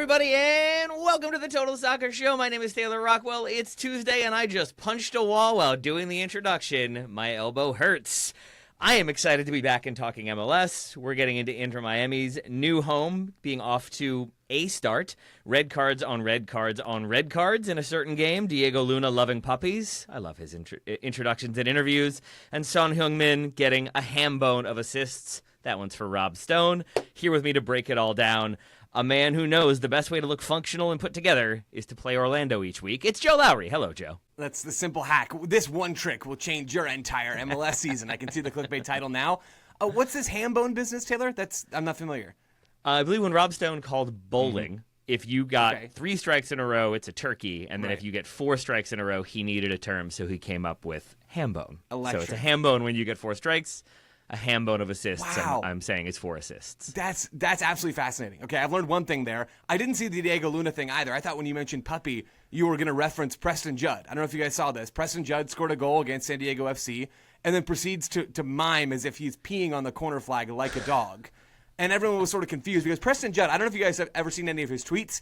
everybody, and welcome to the Total Soccer Show. My name is Taylor Rockwell. It's Tuesday, and I just punched a wall while doing the introduction. My elbow hurts. I am excited to be back and talking MLS. We're getting into Inter Miami's new home, being off to a start. Red cards on red cards on red cards in a certain game. Diego Luna loving puppies. I love his introductions and interviews. And Son Heung-min getting a ham bone of assists. That one's for Rob Stone. Here with me to break it all down, a man who knows the best way to look functional and put together is to play Orlando each week. It's Joe Lowry. Hello, Joe. That's the simple hack. This one trick will change your entire MLS season. I can see the clickbait title now. What's this ham bone business, Taylor? I'm not familiar. I believe when Rob Stone called bowling, if you got 3 strikes in a row, it's a turkey. And then if you get 4 strikes in a row, he needed a term, so he came up with ham bone. Electric. So it's a ham bone when you get 4 strikes. A ham bone of assists, Wow. I'm saying it's 4 assists. That's absolutely fascinating. Okay, I've learned one thing there. I didn't see the Diego Luna thing either. I thought when you mentioned puppy, you were going to reference Preston Judd. I don't know if you guys saw this. Preston Judd scored a goal against San Diego FC and then proceeds to mime as if he's peeing on the corner flag like a dog. And everyone was sort of confused because Preston Judd, I don't know if you guys have ever seen any of his tweets.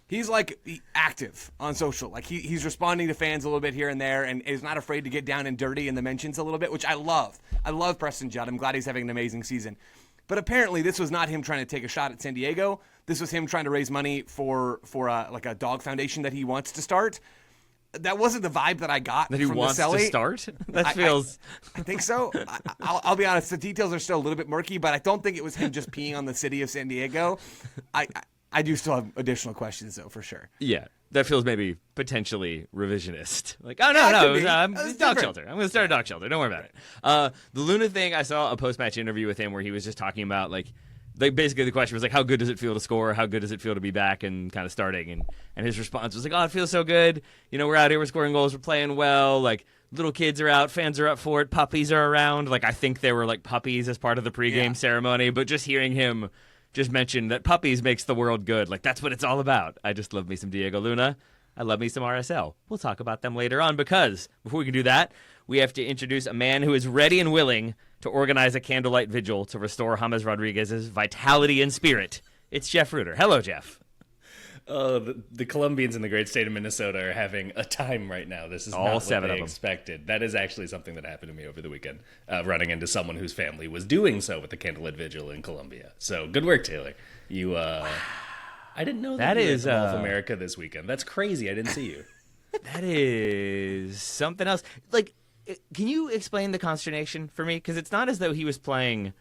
He's active on social. Like he's responding to fans a little bit here and there and is not afraid to get down and dirty in the mentions a little bit, which I love. I love Preston Judd. I'm glad he's having an amazing season. But apparently this was not him trying to take a shot at San Diego. This was him trying to raise money for a dog foundation that he wants to start. That wasn't the vibe that I got that he from wants Vaselli. to start? That feels... I think so. I'll be honest, the details are still a little bit murky, but I don't think it was him just peeing on the city of San Diego. I do still have additional questions, though, for sure. Yeah, that feels maybe potentially revisionist. Like, oh, no, it's dog shelter. I'm going to start a dog shelter. Don't worry about it. The Luna thing, I saw a post-match interview with him where he was just talking about, basically the question was, how good does it feel to score? How good does it feel to be back and kind of starting? And his response was it feels so good. You know, we're out here, we're scoring goals, we're playing well. Little kids are out, fans are up for it, puppies are around. I think there were, puppies as part of the pregame ceremony, but just hearing him just mention that puppies makes the world good. That's what it's all about. I just love me some Diego Luna. I love me some RSL. We'll talk about them later on because before we can do that, we have to introduce a man who is ready and willing to organize a candlelight vigil to restore James Rodriguez's vitality and spirit. It's Jeff Ruder. Hello, Jeff. The Colombians in the great state of Minnesota are having a time right now. This is all not 7 what of they them expected. That is actually something that happened to me over the weekend, running into someone whose family was doing so with the candlelit vigil in Colombia. So good work, Taylor. You, I didn't know that you were in North America this weekend. That's crazy. I didn't see you. That is something else. Can you explain the consternation for me? Because it's not as though he was playing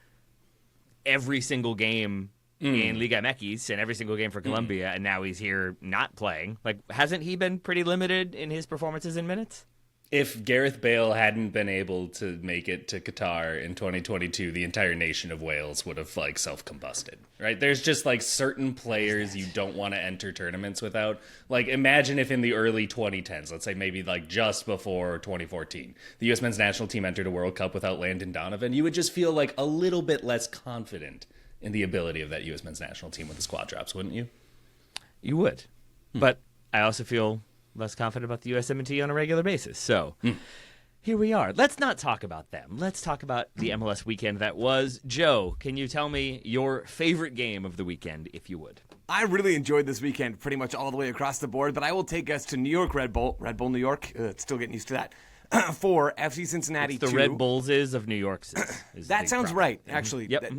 every single game in Liga MX and every single game for Colombia, and now he's here not playing. Hasn't he been pretty limited in his performances in minutes? If Gareth Bale hadn't been able to make it to Qatar in 2022, the entire nation of Wales would have self-combusted, right? There's just certain players you don't want to enter tournaments without. Imagine if in the early 2010s, let's say maybe just before 2014, the U.S. men's national team entered a World Cup without Landon Donovan, you would just feel a little bit less confident in the ability of that U.S. men's national team with the squad drops, wouldn't you? You would. But I also feel less confident about the USMNT on a regular basis. So here we are. Let's not talk about them. Let's talk about the MLS weekend that was. Joe, can you tell me your favorite game of the weekend, if you would? I really enjoyed this weekend pretty much all the way across the board, but I will take us to New York Red Bull, New York, still getting used to that, for FC Cincinnati 2. The Red Bulls of New York. That sounds right, actually. Yep.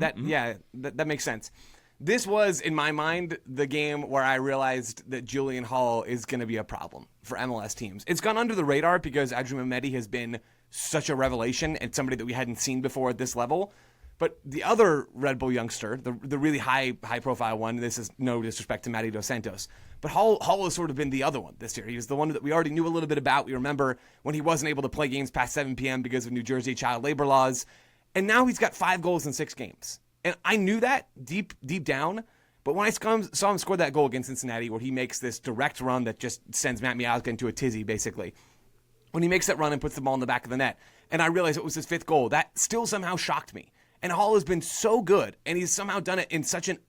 That makes sense. This was, in my mind, the game where I realized that Julian Hall is going to be a problem for MLS teams. It's gone under the radar because Adrian Mehmeti has been such a revelation and somebody that we hadn't seen before at this level. But the other Red Bull youngster, the really high-profile one, this is no disrespect to Matty Dos Santos, but Hall has sort of been the other one this year. He was the one that we already knew a little bit about. We remember when he wasn't able to play games past 7 p.m. because of New Jersey child labor laws. And now he's got 5 goals in 6 games. And I knew that deep down, but when I saw him score that goal against Cincinnati where he makes this direct run that just sends Matt Miazga into a tizzy, basically, when he makes that run and puts the ball in the back of the net, and I realized it was his 5th goal, that still somehow shocked me. And Hall has been so good, and he's somehow done it in such an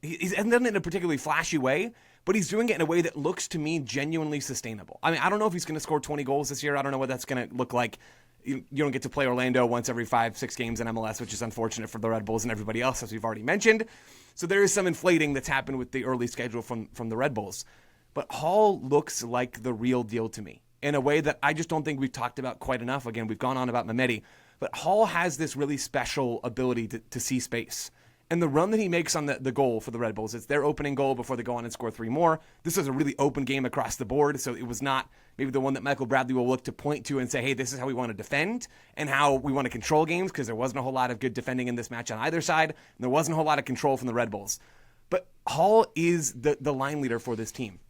he hasn't done it in a particularly flashy way, but he's doing it in a way that looks to me genuinely sustainable. I mean, I don't know if he's going to score 20 goals this year. I don't know what that's going to look like You don't get to play Orlando once every 5-6 games in MLS, which is unfortunate for the Red Bulls and everybody else, as we've already mentioned. So there is some inflating that's happened with the early schedule from the Red Bulls. But Hall looks like the real deal to me in a way that I just don't think we've talked about quite enough. Again, we've gone on about Mehmeti, but Hall has this really special ability to see space. And the run that he makes on the goal for the Red Bulls, it's their opening goal before they go on and score 3 more. This was a really open game across the board, so it was not maybe the one that Michael Bradley will look to point to and say, hey, this is how we want to defend and how we want to control games, because there wasn't a whole lot of good defending in this match on either side, and there wasn't a whole lot of control from the Red Bulls. But Hall is the line leader for this team.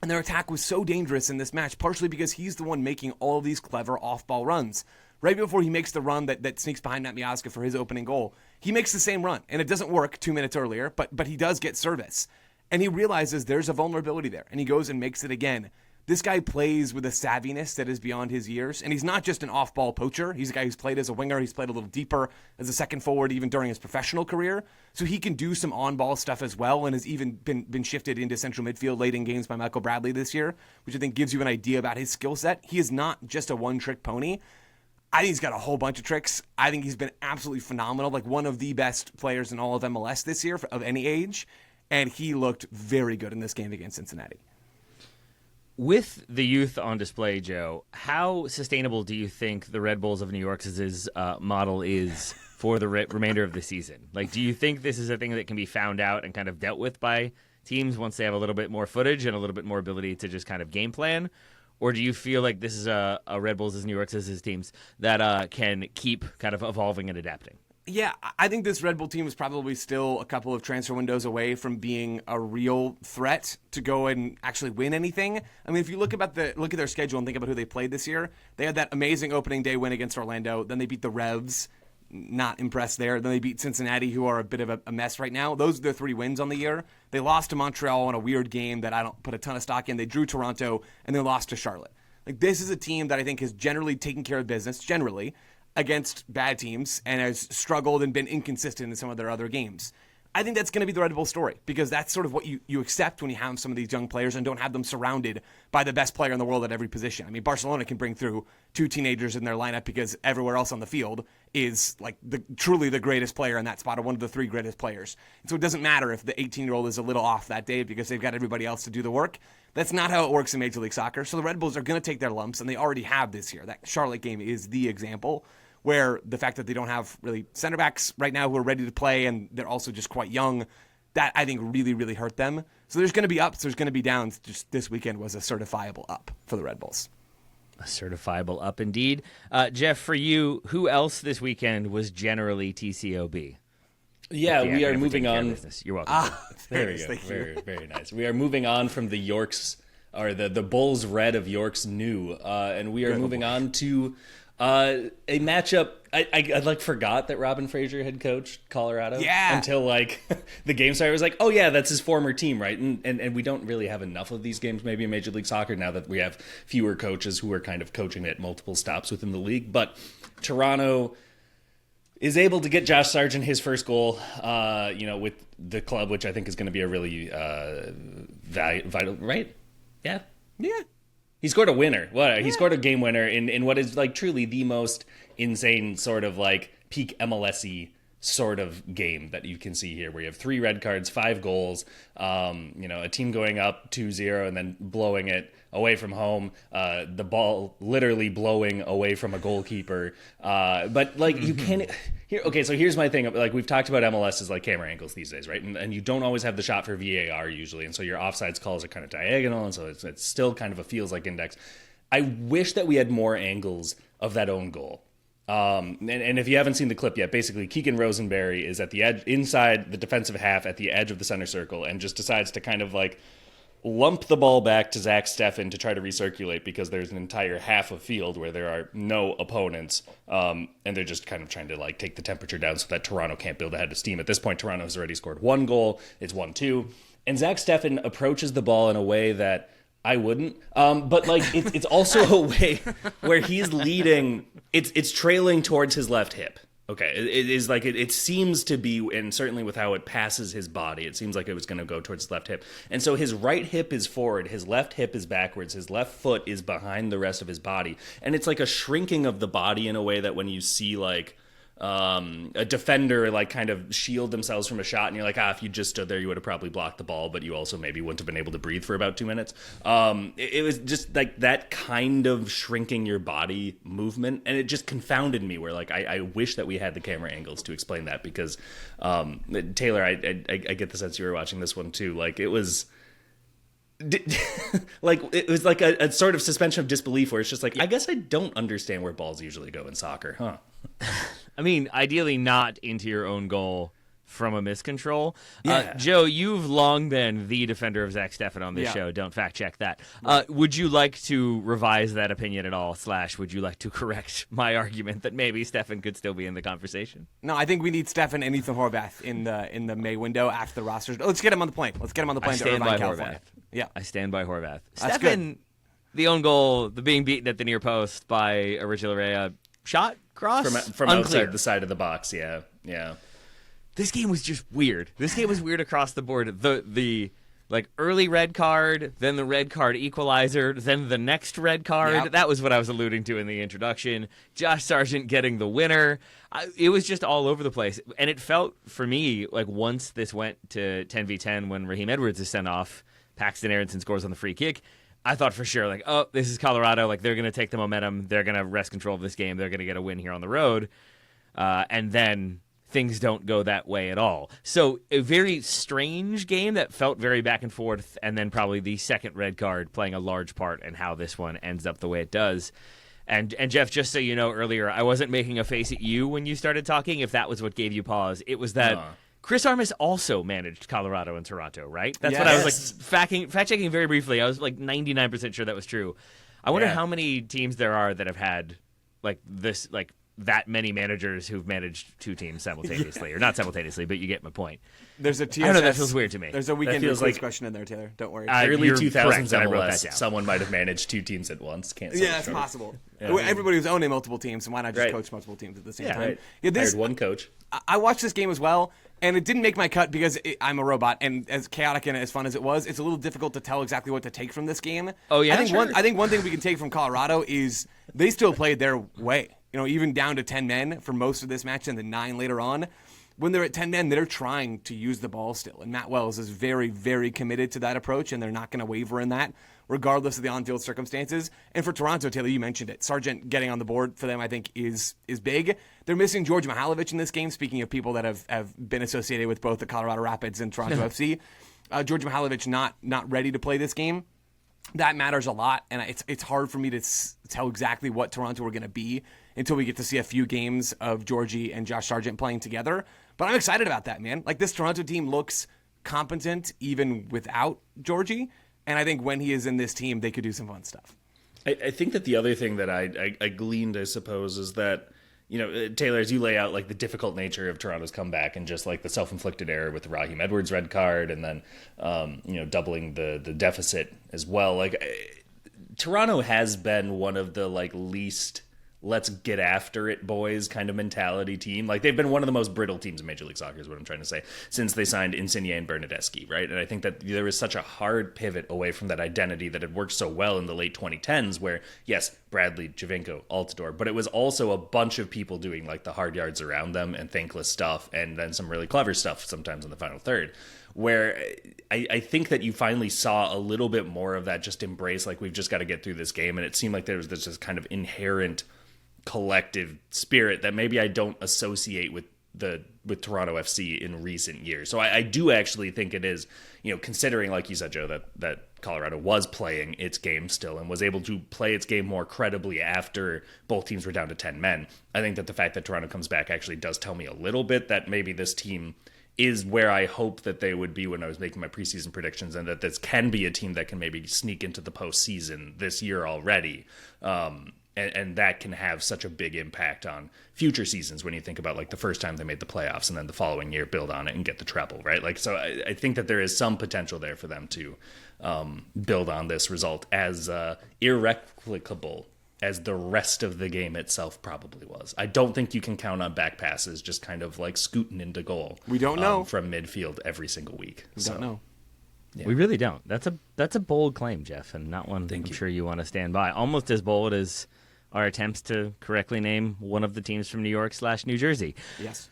And their attack was so dangerous in this match, partially because he's the one making all of these clever off-ball runs. Right before he makes the run that sneaks behind Matt Miazga for his opening goal, he makes the same run. And it doesn't work 2 minutes earlier, but he does get service. And he realizes there's a vulnerability there, and he goes and makes it again. This guy plays with a savviness that is beyond his years, and he's not just an off-ball poacher. He's a guy who's played as a winger. He's played a little deeper as a second forward even during his professional career. So he can do some on-ball stuff as well, and has even been shifted into central midfield late in games by Michael Bradley this year, which I think gives you an idea about his skill set. He is not just a one-trick pony. I think he's got a whole bunch of tricks. I think he's been absolutely phenomenal, like one of the best players in all of MLS this year of any age, and he looked very good in this game against Cincinnati. With the youth on display, Joe, how sustainable do you think the Red Bulls of New York's model is for the remainder of the season? Like, do you think this is a thing that can be found out and kind of dealt with by teams once they have a little bit more footage and a little bit more ability to just kind of game plan? Or do you feel like this is a Red Bulls as New York's as his teams that can keep kind of evolving and adapting? Yeah, I think this Red Bull team is probably still a couple of transfer windows away from being a real threat to go and actually win anything. I mean, if you look at their schedule and think about who they played this year, they had that amazing opening day win against Orlando. Then they beat the Revs. Not impressed there. Then they beat Cincinnati, who are a bit of a mess right now. Those are their 3 wins on the year. They lost to Montreal in a weird game that I don't put a ton of stock in. They drew Toronto, and they lost to Charlotte. Like, this is a team that I think has generally taken care of business, generally, against bad teams, and has struggled and been inconsistent in some of their other games. I think that's going to be the Red Bull story, because that's sort of what you accept when you have some of these young players and don't have them surrounded by the best player in the world at every position. I mean, Barcelona can bring through 2 teenagers in their lineup because everywhere else on the field is like truly the greatest player in that spot, or one of the 3 greatest players. And so it doesn't matter if the 18-year-old is a little off that day because they've got everybody else to do the work. That's not how it works in Major League Soccer. So the Red Bulls are going to take their lumps, and they already have this year. That Charlotte game is the example, where the fact that they don't have really center backs right now who are ready to play, and they're also just quite young, that I think really, really hurt them. So there's going to be ups, there's going to be downs. Just this weekend was a certifiable up for the Red Bulls. A certifiable up indeed. Jeff, for you, who else this weekend was generally TCOB? Yeah, we are moving on. You're welcome. There we go. Very, very nice. We are moving on from the York's, or the Bulls red of York's new, and we are moving on to a matchup. I forgot that Robin Fraser had coached Colorado. Yeah. Until the game started. I was like, oh yeah, that's his former team, right? And we don't really have enough of these games maybe in Major League Soccer now that we have fewer coaches who are kind of coaching at multiple stops within the league. But Toronto is able to get Josh Sargent his first goal, with the club, which I think is going to be a really vital, right? Yeah. Yeah. He scored a winner. He scored a game winner in what is truly the most insane sort of peak MLS-y sort of game that you can see here, where you have 3 red cards, 5 goals, a team going up 2-0 and then blowing it away from home, the ball literally blowing away from a goalkeeper. But you can't. So here's my thing. We've talked about MLS as camera angles these days, right? And you don't always have the shot for VAR usually, and so your offsides calls are kind of diagonal, and so it's still kind of a feels like index. I wish that we had more angles of that own goal. And if you haven't seen the clip yet, basically Keegan Rosenberry is at the edge, inside the defensive half at the edge of the center circle, and just decides to kind of lump the ball back to Zach Steffen to try to recirculate, because there's an entire half of field where there are no opponents, and they're just kind of trying to take the temperature down so that Toronto can't build ahead of steam. At this point, Toronto has already scored 1 goal. It's 1-2. And Zach Steffen approaches the ball in a way that I wouldn't. But it's also a way where he's leading. It's trailing towards his left hip. Okay, it is like it seems to be, and certainly with how it passes his body, it seems like it was going to go towards his left hip. And so his right hip is forward, his left hip is backwards, his left foot is behind the rest of his body. And it's like a shrinking of the body in a way that when you see like a defender like kind of shield themselves from a shot, and you're like, if you just stood there, you would have probably blocked the ball, but you also maybe wouldn't have been able to breathe for about 2 minutes. It was just like that kind of shrinking your body movement, and it just confounded me where like I wish that we had the camera angles to explain that, because Taylor, I get the sense you were watching this one too. Like it was like it was like a sort of suspension of disbelief where it's just like, I guess I don't understand where balls usually go in soccer, huh? I mean, ideally not into your own goal from a miscontrol. Yeah. Joe, you've long been the defender of Zach Steffen on this show. Don't fact check that. Would you like to revise that opinion at all? / would you like to correct my argument that maybe Steffen could still be in the conversation? No, I think we need Steffen and Ethan Horvath in the May window after the rosters. Let's get him on the plane. Let's get him on the plane to Irvine, California. Yeah, I stand by Horvath. That's Steffen, the own goal, the being beaten at the near post by Original Rea, shot, cross, from unclear. outside the side of the box. Yeah. This game was just weird. This game was weird across the board. The like early red card, then the red card equalizer, then the next red card. Yep. That was what I was alluding to in the introduction. Josh Sargent getting the winner. It was just all over the place. And it felt, for me, like once this went to 10v10 when Raheem Edwards is sent off, Paxton Aronson scores on the free kick, I thought for sure, like, oh, this is Colorado. Like, they're going to take the momentum. They're going to wrest control of this game. They're going to get a win here on the road. And then things don't go that way at all. So a very strange game that felt very back and forth, and then probably the second red card playing a large part in how this one ends up the way it does. And Jeff, just so you know, earlier, I wasn't making a face at you when you started talking, if that was what gave you pause. It was that Chris Armas also managed Colorado and Toronto, right? That's what I was like fact-checking very briefly. I was like 99% sure that was true. I wonder how many teams there are that have had like this, like that many managers who've managed two teams simultaneously, or not simultaneously, but you get my point. There's a TSS. I don't know, that feels weird to me. There's a weekend feels quiz like question in there, Taylor. Don't worry. Early You're 2000s correct, I wrote that MLS, down. someone might have managed two teams at once. Can't say Yeah, it's sure. possible. Yeah. Everybody was owning multiple teams, and why not just Right. coach multiple teams at the same Yeah, time? right. Yeah, Hired one coach. I watched this game as well, and it didn't make my cut because I'm a robot, and as chaotic and as fun as it was, it's a little difficult to tell exactly what to take from this game. Oh, yeah? I think one thing we can take from Colorado is they still played their way. You know, even down to 10 men for most of this match and then 9 later on. When they're at 10 men, they're trying to use the ball still. And Matt Wells is very, very committed to that approach, and they're not going to waver in that, regardless of the on-field circumstances. And for Toronto, Taylor, you mentioned it. Sargent getting on the board for them, I think, is big. They're missing George Mihalovic in this game, speaking of people that have been associated with both the Colorado Rapids and Toronto FC. George Mihalovic not ready to play this game. That matters a lot, and it's hard for me to tell exactly what Toronto are going to be until we get to see a few games of Georgie and Josh Sargent playing together. But I'm excited about that, man. Like, this Toronto team looks competent even without Georgie, and I think when he is in this team, they could do some fun stuff. I think that the other thing that I gleaned, I suppose, is that, you know, Taylor, as you lay out like the difficult nature of Toronto's comeback and just like the self-inflicted error with the Raheem Edwards red card, and then doubling the deficit as well. Like, Toronto has been one of the like least let's get after it boys kind of mentality team. Like, they've been one of the most brittle teams in Major League Soccer is what I'm trying to say, since they signed Insigne and Bernadeschi, right? And I think that there was such a hard pivot away from that identity that had worked so well in the late 2010s where, yes, Bradley, Javinko, Altidore, but it was also a bunch of people doing like the hard yards around them and thankless stuff, and then some really clever stuff sometimes in the final third, where I think that you finally saw a little bit more of that just embrace, like, we've just got to get through this game. And it seemed like there was this kind of inherent collective spirit that maybe I don't associate with Toronto FC in recent years. So I do actually think it is, you know, considering, like you said, Joe, that Colorado was playing its game still and was able to play its game more credibly after both teams were down to 10 men. I think that the fact that Toronto comes back actually does tell me a little bit that maybe this team is where I hope that they would be when I was making my preseason predictions, and that this can be a team that can maybe sneak into the postseason this year already. And that can have such a big impact on future seasons when you think about like the first time they made the playoffs and then the following year build on it and get the treble, right? Like, so I think that there is some potential there for them to build on this result, as irreplicable as the rest of the game itself probably was. I don't think you can count on back passes just kind of like scooting into goal. We don't know. From midfield every single week. We don't know. Yeah. We really don't. That's a bold claim, Jeff, and not one I'm sure you want to stand by. Almost as bold as our attempts to correctly name one of the teams from New York/New Jersey. Yes.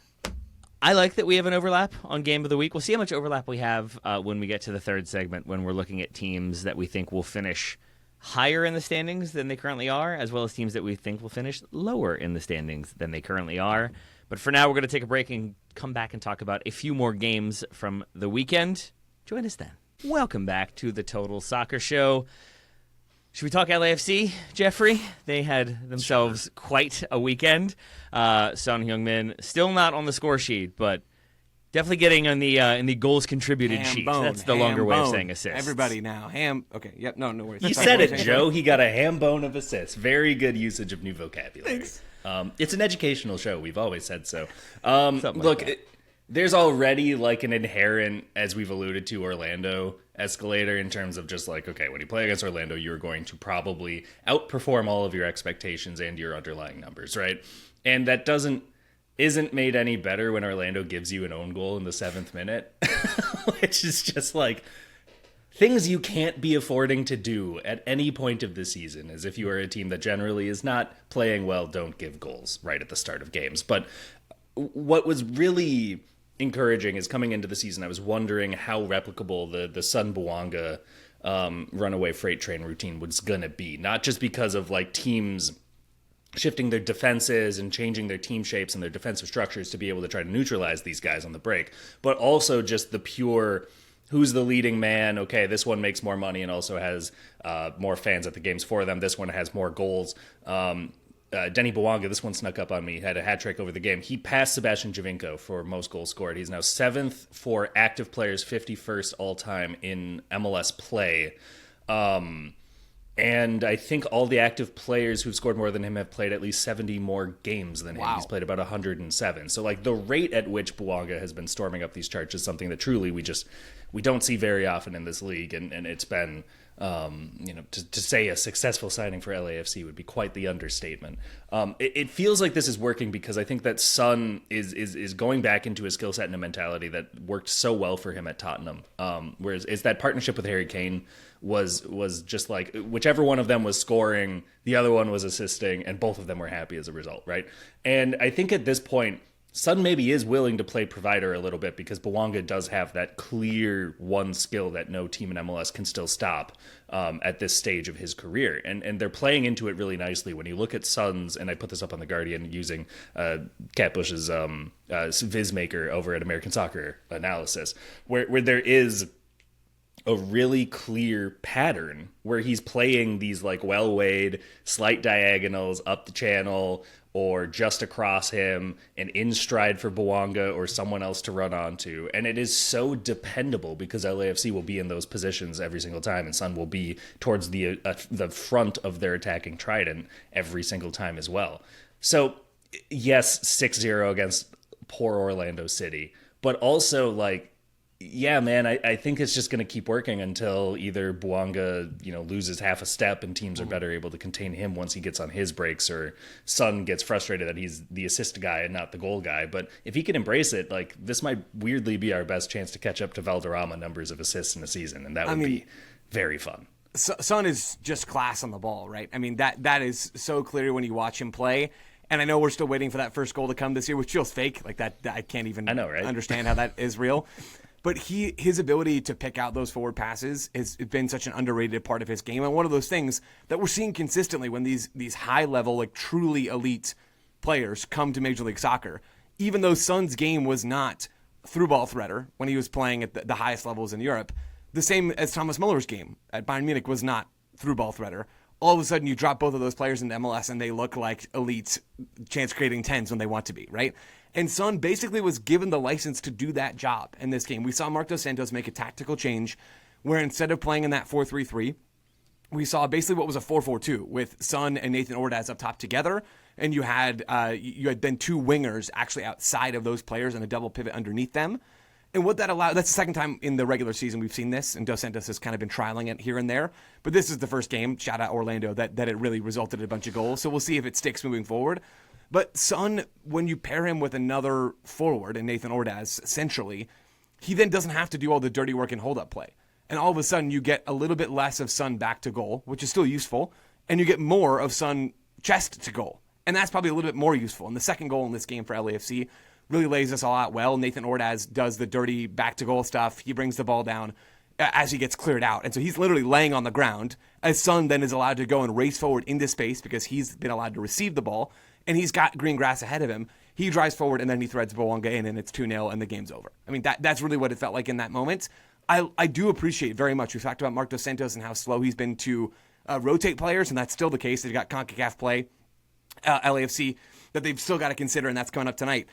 I like that we have an overlap on Game of the Week. We'll see how much overlap we have when we get to the third segment, when we're looking at teams that we think will finish higher in the standings than they currently are, as well as teams that we think will finish lower in the standings than they currently are. But for now, we're going to take a break and come back and talk about a few more games from the weekend. Join us then. Welcome back to the Total Soccer Show. Should we talk LAFC, Jeffrey? They had themselves quite a weekend. Son Heung-min still not on the score sheet, but definitely getting on the in the goals contributed sheet. That's the longer way of saying assists. Everybody now. Okay. Yep. No worries. You said it, Joe. He got a ham bone of assists. Very good usage of new vocabulary. Thanks. It's an educational show. We've always said so. Look, there's already like an inherent, as we've alluded to, Orlando escalator in terms of just like, okay, when you play against Orlando, you're going to probably outperform all of your expectations and your underlying numbers, right? And that isn't made any better when Orlando gives you an own goal in the 7th minute, which is just like things you can't be affording to do at any point of the season, as if you are a team that generally is not playing well, don't give goals right at the start of games. But what was really encouraging is coming into the season, I was wondering how replicable the Sun Bouanga runaway freight train routine was going to be. Not just because of like teams shifting their defenses and changing their team shapes and their defensive structures to be able to try to neutralize these guys on the break, but also just the pure who's the leading man. Okay, this one makes more money and also has more fans at the games for them. This one has more goals. Denny Bouanga, this one snuck up on me, had a hat trick over the game. He passed Sebastian Giovinco for most goals scored. He's now 7th for active players, 51st all-time in MLS play. And I think all the active players who've scored more than him have played at least 70 more games than him. Wow. He's played about 107. So like the rate at which Bouanga has been storming up these charts is something that truly we don't see very often in this league. And it's been, to say a successful signing for LAFC would be quite the understatement. It feels like this is working because I think that Son is going back into a skill set and a mentality that worked so well for him at Tottenham. Whereas it's that partnership with Harry Kane was just like whichever one of them was scoring, the other one was assisting, and both of them were happy as a result, right? And I think at this point, Son maybe is willing to play provider a little bit because Bouanga does have that clear one skill that no team in MLS can still stop at this stage of his career. And they're playing into it really nicely. When you look at Son's, and I put this up on The Guardian using Cat Bush's Vizmaker over at American Soccer Analysis, where there is a really clear pattern where he's playing these like well-weighed slight diagonals up the channel or just across him and in stride for Bouanga or someone else to run onto. And it is so dependable because LAFC will be in those positions every single time, and Son will be towards the front of their attacking trident every single time as well. So yes, 6-0 against poor Orlando City, but also like, yeah, man, I think it's just going to keep working until either Bouanga, loses half a step and teams are better able to contain him once he gets on his breaks, or Son gets frustrated that he's the assist guy and not the goal guy. But if he can embrace it, like this might weirdly be our best chance to catch up to Valderrama numbers of assists in a season, and that would be very fun. Son is just class on the ball, right? I mean, that is so clear when you watch him play. And I know we're still waiting for that first goal to come this year, which feels fake. Like that I can't even understand how that is real. But his ability to pick out those forward passes has been such an underrated part of his game. And one of those things that we're seeing consistently when these high-level, like truly elite players come to Major League Soccer, even though Son's game was not through-ball threader when he was playing at the highest levels in Europe, the same as Thomas Muller's game at Bayern Munich was not through-ball threader. All of a sudden, you drop both of those players into MLS, and they look like elite chance-creating 10s when they want to be, right? And Son basically was given the license to do that job in this game. We saw Marc Dos Santos make a tactical change where instead of playing in that 4-3-3, we saw basically what was a 4-4-2 with Son and Nathan Ordaz up top together, and you had then two wingers actually outside of those players and a double pivot underneath them. And what that allowed, that's the second time in the regular season we've seen this, and Dos Santos has kind of been trialing it here and there. But this is the first game, shout out Orlando, that it really resulted in a bunch of goals. So we'll see if it sticks moving forward. But Son, when you pair him with another forward, and Nathan Ordaz, centrally, he then doesn't have to do all the dirty work and hold-up play. And all of a sudden, you get a little bit less of Son back to goal, which is still useful, and you get more of Son chest to goal. And that's probably a little bit more useful. And the second goal in this game for LAFC really lays us all out well. Nathan Ordaz does the dirty back-to-goal stuff. He brings the ball down as he gets cleared out. And so he's literally laying on the ground, as Son then is allowed to go and race forward into space because he's been allowed to receive the ball, and he's got green grass ahead of him. He drives forward, and then he threads Boanga in, and it's 2-0, and the game's over. I mean, that's really what it felt like in that moment. I do appreciate very much. We talked about Marc Dos Santos and how slow he's been to rotate players, and that's still the case. They've got CONCACAF play, LAFC, that they've still got to consider, and that's coming up tonight.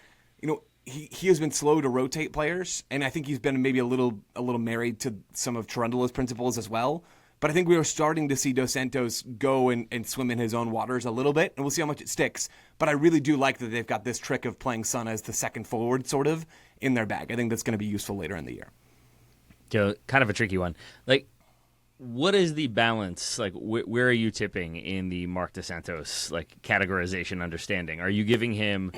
He has been slow to rotate players, and I think he's been maybe a little married to some of Cherundolo's principles as well. But I think we are starting to see Dos Santos go and swim in his own waters a little bit, and we'll see how much it sticks. But I really do like that they've got this trick of playing Son as the second forward, sort of, in their bag. I think that's going to be useful later in the year. Joe, kind of a tricky one. What is the balance? Where are you tipping in the Marc Dos Santos categorization understanding? Are you giving him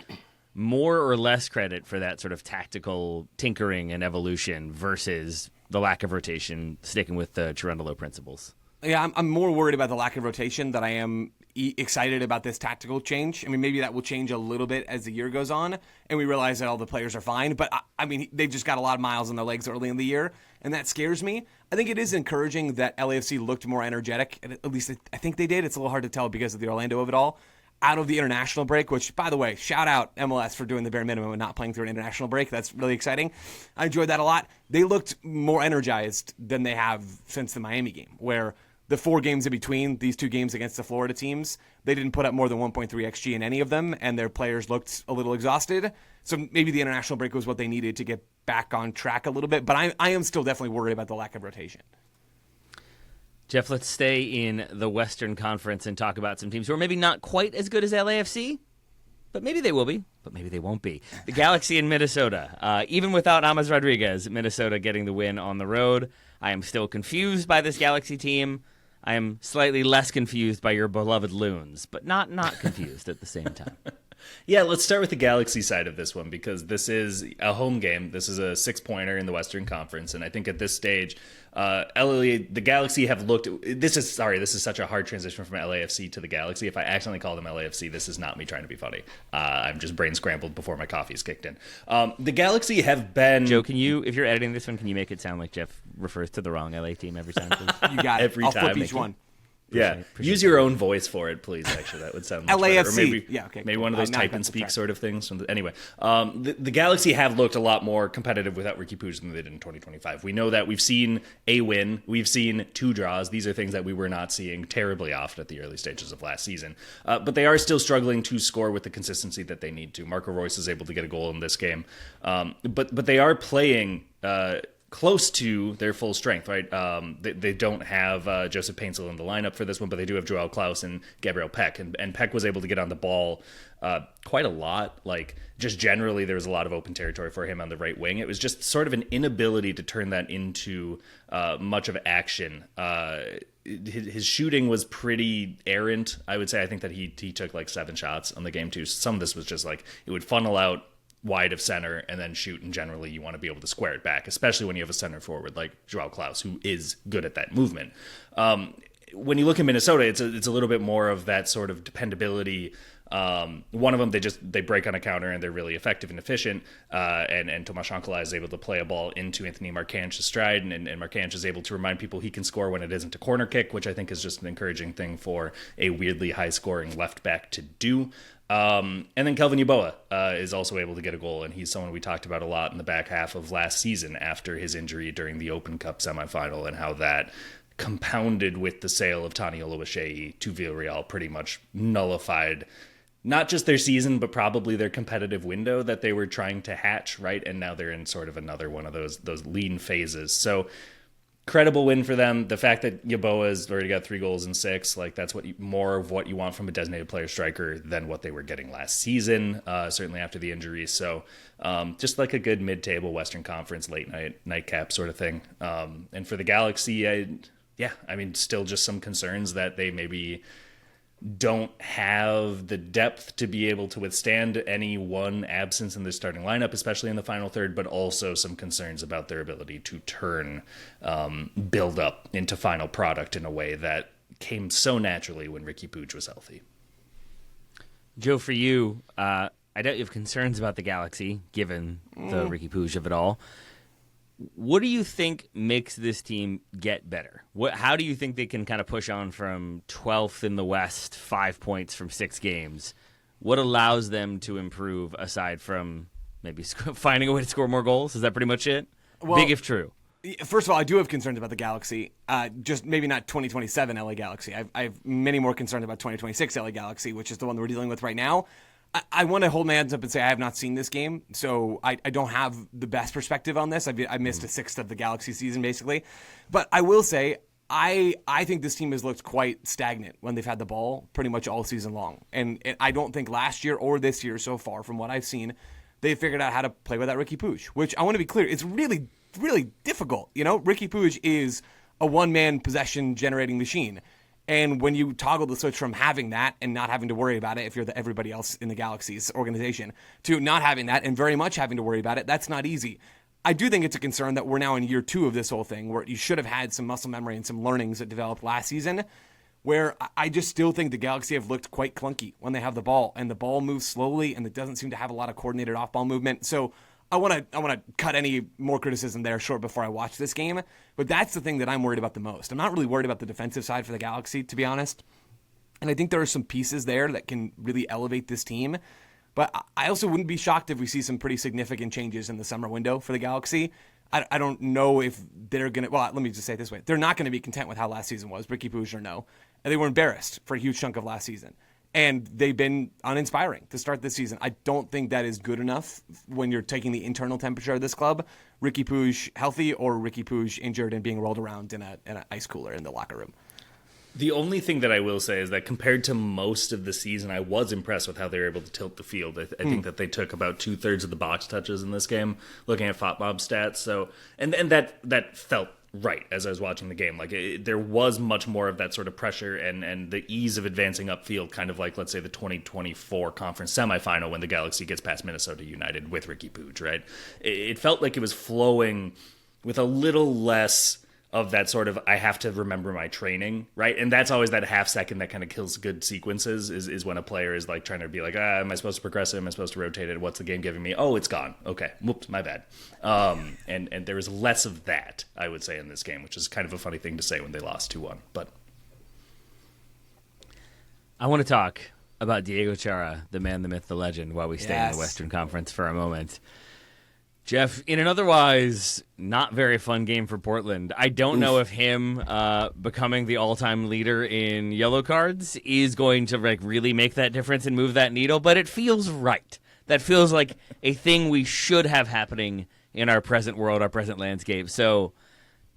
more or less credit for that sort of tactical tinkering and evolution versus the lack of rotation, sticking with the Cherundolo principles? Yeah, I'm more worried about the lack of rotation than I am excited about this tactical change. I mean, maybe that will change a little bit as the year goes on, and we realize that all the players are fine. But, I mean, they've just got a lot of miles on their legs early in the year, and that scares me. I think it is encouraging that LAFC looked more energetic, at least I think they did. It's a little hard to tell because of the Orlando of it all. Out of the international break, which, by the way, shout out MLS for doing the bare minimum and not playing through an international break. That's really exciting. I enjoyed that a lot. They looked more energized than they have since the Miami game, where the 4 games in between these 2 games against the Florida teams, they didn't put up more than 1.3 XG in any of them, and their players looked a little exhausted. So maybe the international break was what they needed to get back on track a little bit, but I am still definitely worried about the lack of rotation. Jeff, let's stay in the Western Conference and talk about some teams who are maybe not quite as good as LAFC, but maybe they will be, but maybe they won't be. The Galaxy in Minnesota. Even without Ames Rodriguez, Minnesota getting the win on the road. I am still confused by this Galaxy team. I am slightly less confused by your beloved Loons, but not confused at the same time. Yeah, let's start with the Galaxy side of this one because this is a home game. This is a 6-pointer in the Western Conference, and I think at this stage, the Galaxy have looked. This is such a hard transition from LAFC to the Galaxy. If I accidentally call them LAFC, this is not me trying to be funny. I'm just brain scrambled before my coffee's kicked in. The Galaxy have been. Joe, if you're editing this one, can you make it sound like Jeff refers to the wrong LA team every time? Please? You got it. Every I'll time. flip each one. Appreciate Use your own voice for it, please. Actually, that would sound much LAFC. better. Or maybe, maybe cool. one of those type and speak sort of things. Anyway, the Galaxy have looked a lot more competitive without Ricky Puig than they did in 2025. We know that we've seen a win. We've seen 2 draws. These are things that we were not seeing terribly often at the early stages of last season. But they are still struggling to score with the consistency that they need to. Marco Reus is able to get a goal in this game. But they are playing close to their full strength, right? They don't have Joseph Paintsel in the lineup for this one, but they do have Joao Klaus and Gabriel Peck. And Peck was able to get on the ball quite a lot. Just generally, there was a lot of open territory for him on the right wing. It was just sort of an inability to turn that into much of action. His shooting was pretty errant, I would say. I think that he took 7 shots on the game, too. Some of this was just it would funnel out wide of center and then shoot, and generally you want to be able to square it back, especially when you have a center forward like Joao Klaus, who is good at that movement. When you look at Minnesota, it's a little bit more of that sort of dependability. One of them, they break on a counter and they're really effective and efficient. And Tomas Shankala is able to play a ball into Anthony Marcanch's stride, and Marcanch is able to remind people he can score when it isn't a corner kick, which I think is just an encouraging thing for a weirdly high-scoring left back to do. And then Kelvin Yeboah is also able to get a goal, and he's someone we talked about a lot in the back half of last season after his injury during the Open Cup semifinal, and how that compounded with the sale of Tani Oluwaseyi to Villarreal pretty much nullified not just their season, but probably their competitive window that they were trying to hatch, right? And now they're in sort of another one of those lean phases. So credible win for them. The fact that Yeboah has already got 3 goals and 6, like that's more of what you want from a designated player striker than what they were getting last season, certainly after the injury. So just like a good mid-table Western Conference late nightcap sort of thing. And for the Galaxy, still just some concerns that they maybe don't have the depth to be able to withstand any one absence in their starting lineup, especially in the final third, but also some concerns about their ability to turn build up into final product in a way that came so naturally when Ricky Puig was healthy. Joe, for you, I doubt you have concerns about the Galaxy, given the Ricky Puig of it all. What do you think makes this team get better? How do you think they can kind of push on from 12th in the West, 5 points from 6 games? What allows them to improve aside from maybe finding a way to score more goals? Is that pretty much it? Well, big if true. First of all, I do have concerns about the Galaxy. Just maybe not 2027 LA Galaxy. I have many more concerns about 2026 LA Galaxy, which is the one that we're dealing with right now. I want to hold my hands up and say I have not seen this game, so I don't have the best perspective on this. I missed a sixth of the Galaxy season, basically. But I will say I think this team has looked quite stagnant when they've had the ball pretty much all season long. And I don't think last year or this year so far, from what I've seen, they've figured out how to play without Ricky Puig, which I want to be clear, it's really, really difficult. You know, Ricky Puig is a one-man possession generating machine. And when you toggle the switch from having that and not having to worry about it if you're everybody else in the Galaxy's organization to not having that and very much having to worry about it, that's not easy. I do think it's a concern that we're now in year 2 of this whole thing where you should have had some muscle memory and some learnings that developed last season, where I just still think the Galaxy have looked quite clunky when they have the ball, and the ball moves slowly and it doesn't seem to have a lot of coordinated off-ball movement. So I want to cut any more criticism there short before I watch this game, but that's the thing that I'm worried about the most. I'm not really worried about the defensive side for the Galaxy, to be honest, and I think there are some pieces there that can really elevate this team, but I also wouldn't be shocked if we see some pretty significant changes in the summer window for the Galaxy. I don't know if they're going to, well, let me just say it this way. They're not going to be content with how last season was, Ricky Puig or no, and they were embarrassed for a huge chunk of last season. And they've been uninspiring to start this season. I don't think that is good enough when you're taking the internal temperature of this club. Ricky Puig healthy or Ricky Puig injured and being rolled around in an ice cooler in the locker room. The only thing that I will say is that compared to most of the season, I was impressed with how they were able to tilt the field. I think that they took about 2/3 of the box touches in this game, looking at FotMob stats. So, and that felt right as I was watching the game. Like there was much more of that sort of pressure and the ease of advancing upfield, kind of like, let's say, the 2024 conference semifinal when the Galaxy gets past Minnesota United with Ricky Puig, right? It felt like it was flowing with a little less of that sort of, I have to remember my training, right? And that's always that half second that kind of kills good sequences is when a player is like trying to be like, am I supposed to progress it? Am I supposed to rotate it? What's the game giving me? Oh, it's gone. Okay. Whoops, my bad. And there was less of that, I would say, in this game, which is kind of a funny thing to say when they lost 2-1. But I want to talk about Diego Chara, the man, the myth, the legend, while we stay in the Western Conference for a moment. Jeff, in an otherwise not very fun game for Portland, I don't know if him becoming the all-time leader in yellow cards is going to really make that difference and move that needle, but it feels right. That feels like a thing we should have happening in our present world, our present landscape. So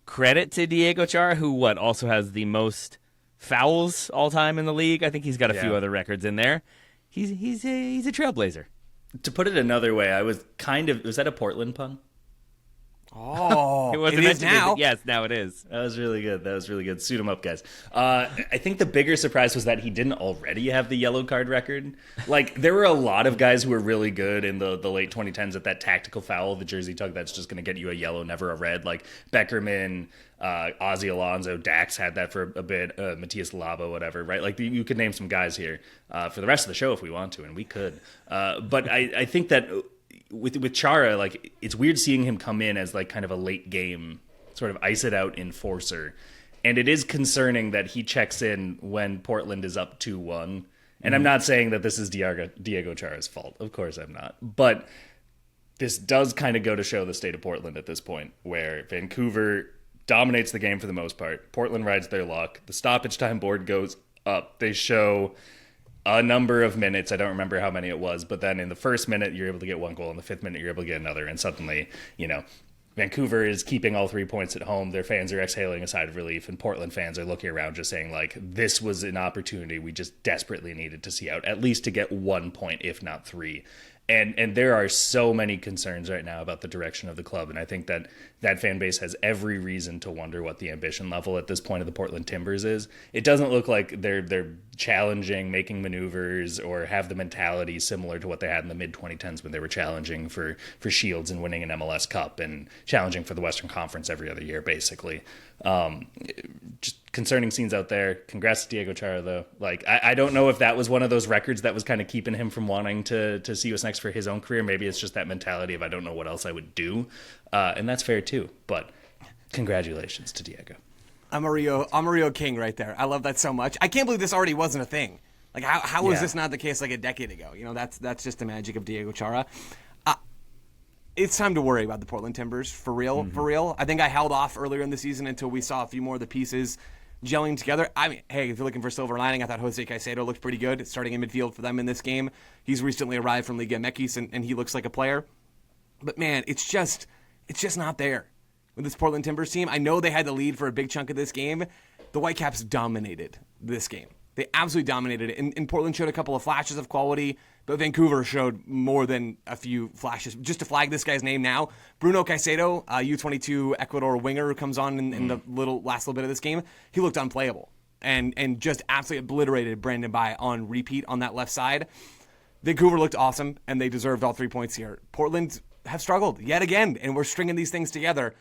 credit to Diego Chara, who also has the most fouls all-time in the league. I think he's got a few other records in there. He's a trailblazer. To put it another way, was that a Portland pun? Oh, it is now. Yes, now it is. That was really good. Suit him up, guys. I think the bigger surprise was that he didn't already have the yellow card record. Like, there were a lot of guys who were really good in the late 2010s at that tactical foul, the jersey tug that's just going to get you a yellow, never a red. Like Beckerman, Ozzy Alonso, Dax had that for a bit, Matias Labo, whatever, right? Like, you could name some guys here for the rest of the show if we want to, and we could. But I think that with Chara, like, it's weird seeing him come in as like kind of a late game sort of ice it out enforcer, and it is concerning that he checks in when Portland is up 2-1. And I'm not saying that this is Diego Chara's fault, of course I'm not, but this does kind of go to show the state of Portland at this point, where Vancouver dominates the game for the most part. Portland rides their luck. The stoppage time board goes up. They show a number of minutes. I don't remember how many it was, but then in the first minute, you're able to get one goal. In the 5th minute, you're able to get another. And suddenly, Vancouver is keeping all 3 points at home. Their fans are exhaling a sigh of relief, and Portland fans are looking around just saying, like, this was an opportunity we just desperately needed to see out, at least to get 1 point, if not 3. And there are so many concerns right now about the direction of the club, and I think that fan base has every reason to wonder what the ambition level at this point of the Portland Timbers is. It doesn't look like they're challenging, making maneuvers, or have the mentality similar to what they had in the mid-2010s when they were challenging for Shields and winning an MLS Cup and challenging for the Western Conference every other year, basically. Just concerning scenes out there. Congrats to Diego Chara, though. Like, I don't know if that was one of those records that was kind of keeping him from wanting to see what's next for his own career. Maybe it's just that mentality of I don't know what else I would do. And that's fair, too. But congratulations to Diego. I'm a Rio king right there. I love that so much. I can't believe this already wasn't a thing. Like, how was this not the case like a decade ago? You know, that's just the magic of Diego Chara. It's time to worry about the Portland Timbers, for real, for real. I think I held off earlier in the season until we saw a few more of the pieces gelling together. I mean, hey, if you're looking for silver lining, I thought Jose Caicedo looked pretty good starting in midfield for them in this game. He's recently arrived from Liga MX, and he looks like a player. But, man, it's just not there with this Portland Timbers team. I know they had the lead for a big chunk of this game. The Whitecaps dominated this game. They absolutely dominated it. And Portland showed a couple of flashes of quality, but Vancouver showed more than a few flashes. Just to flag this guy's name now, Bruno Caicedo, U22 Ecuador winger who comes on in the last little bit of this game, he looked unplayable and just absolutely obliterated Brandon Bai on repeat on that left side. Vancouver looked awesome, and they deserved all 3 points here. Portland have struggled yet again, and we're stringing these things together.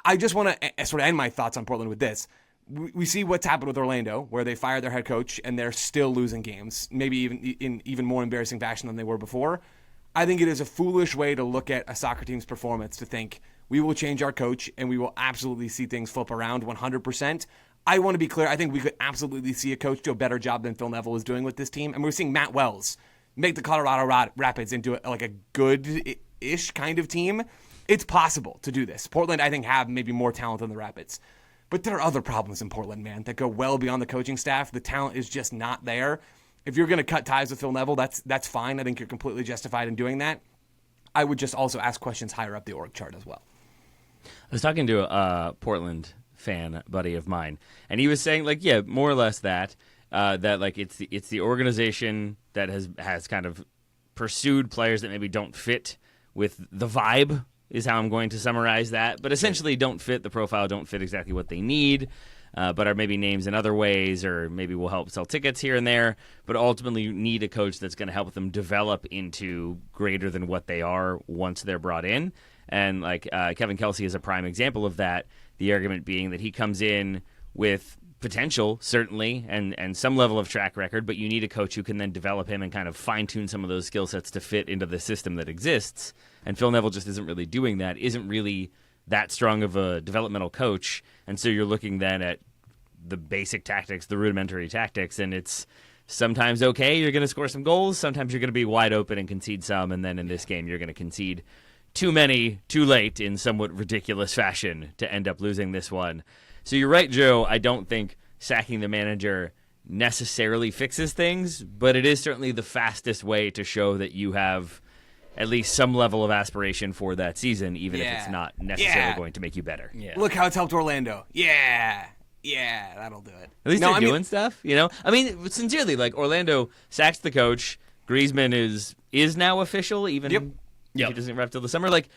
I just want to sort of end my thoughts on Portland with this. We see what's happened with Orlando, where they fired their head coach and they're still losing games, maybe even more embarrassing fashion than they were before. I think it is a foolish way to look at a soccer team's performance to think we will change our coach and we will absolutely see things flip around 100%. I want to be clear. I think we could absolutely see a coach do a better job than Phil Neville is doing with this team. And we're seeing Matt Wells make the Colorado Rapids into a good-ish kind of team. It's possible to do this. Portland, I think, have maybe more talent than the Rapids. But there are other problems in Portland, man, that go well beyond the coaching staff. The talent is just not there. If you're going to cut ties with Phil Neville, that's fine. I think you're completely justified in doing that. I would just also ask questions higher up the org chart as well. I was talking to a Portland fan buddy of mine, and he was saying, like, yeah, more or less that like it's the organization that has kind of pursued players that maybe don't fit with the vibe, is how I'm going to summarize that, but essentially don't fit the profile, don't fit exactly what they need, but are maybe names in other ways, or maybe will help sell tickets here and there, but ultimately you need a coach that's going to help them develop into greater than what they are once they're brought in. And like Kevin Kelsey is a prime example of that, the argument being that he comes in with potential, certainly, and some level of track record, but you need a coach who can then develop him and kind of fine-tune some of those skill sets to fit into the system that exists. And Phil Neville just isn't really doing that, isn't really that strong of a developmental coach. And so you're looking then at the basic tactics, the rudimentary tactics, and it's sometimes okay, you're going to score some goals, sometimes you're going to be wide open and concede some, and then in this game you're going to concede too many, too late in somewhat ridiculous fashion to end up losing this one. So you're right, Joe. I don't think sacking the manager necessarily fixes things, but it is certainly the fastest way to show that you have at least some level of aspiration for that season, even if it's not necessarily going to make you better. Yeah. Look how it's helped Orlando. Yeah, that'll do it. At least they're doing stuff, you know? I mean, sincerely, like, Orlando sacks the coach. Griezmann is now official, even if he doesn't wrap till the summer. Like,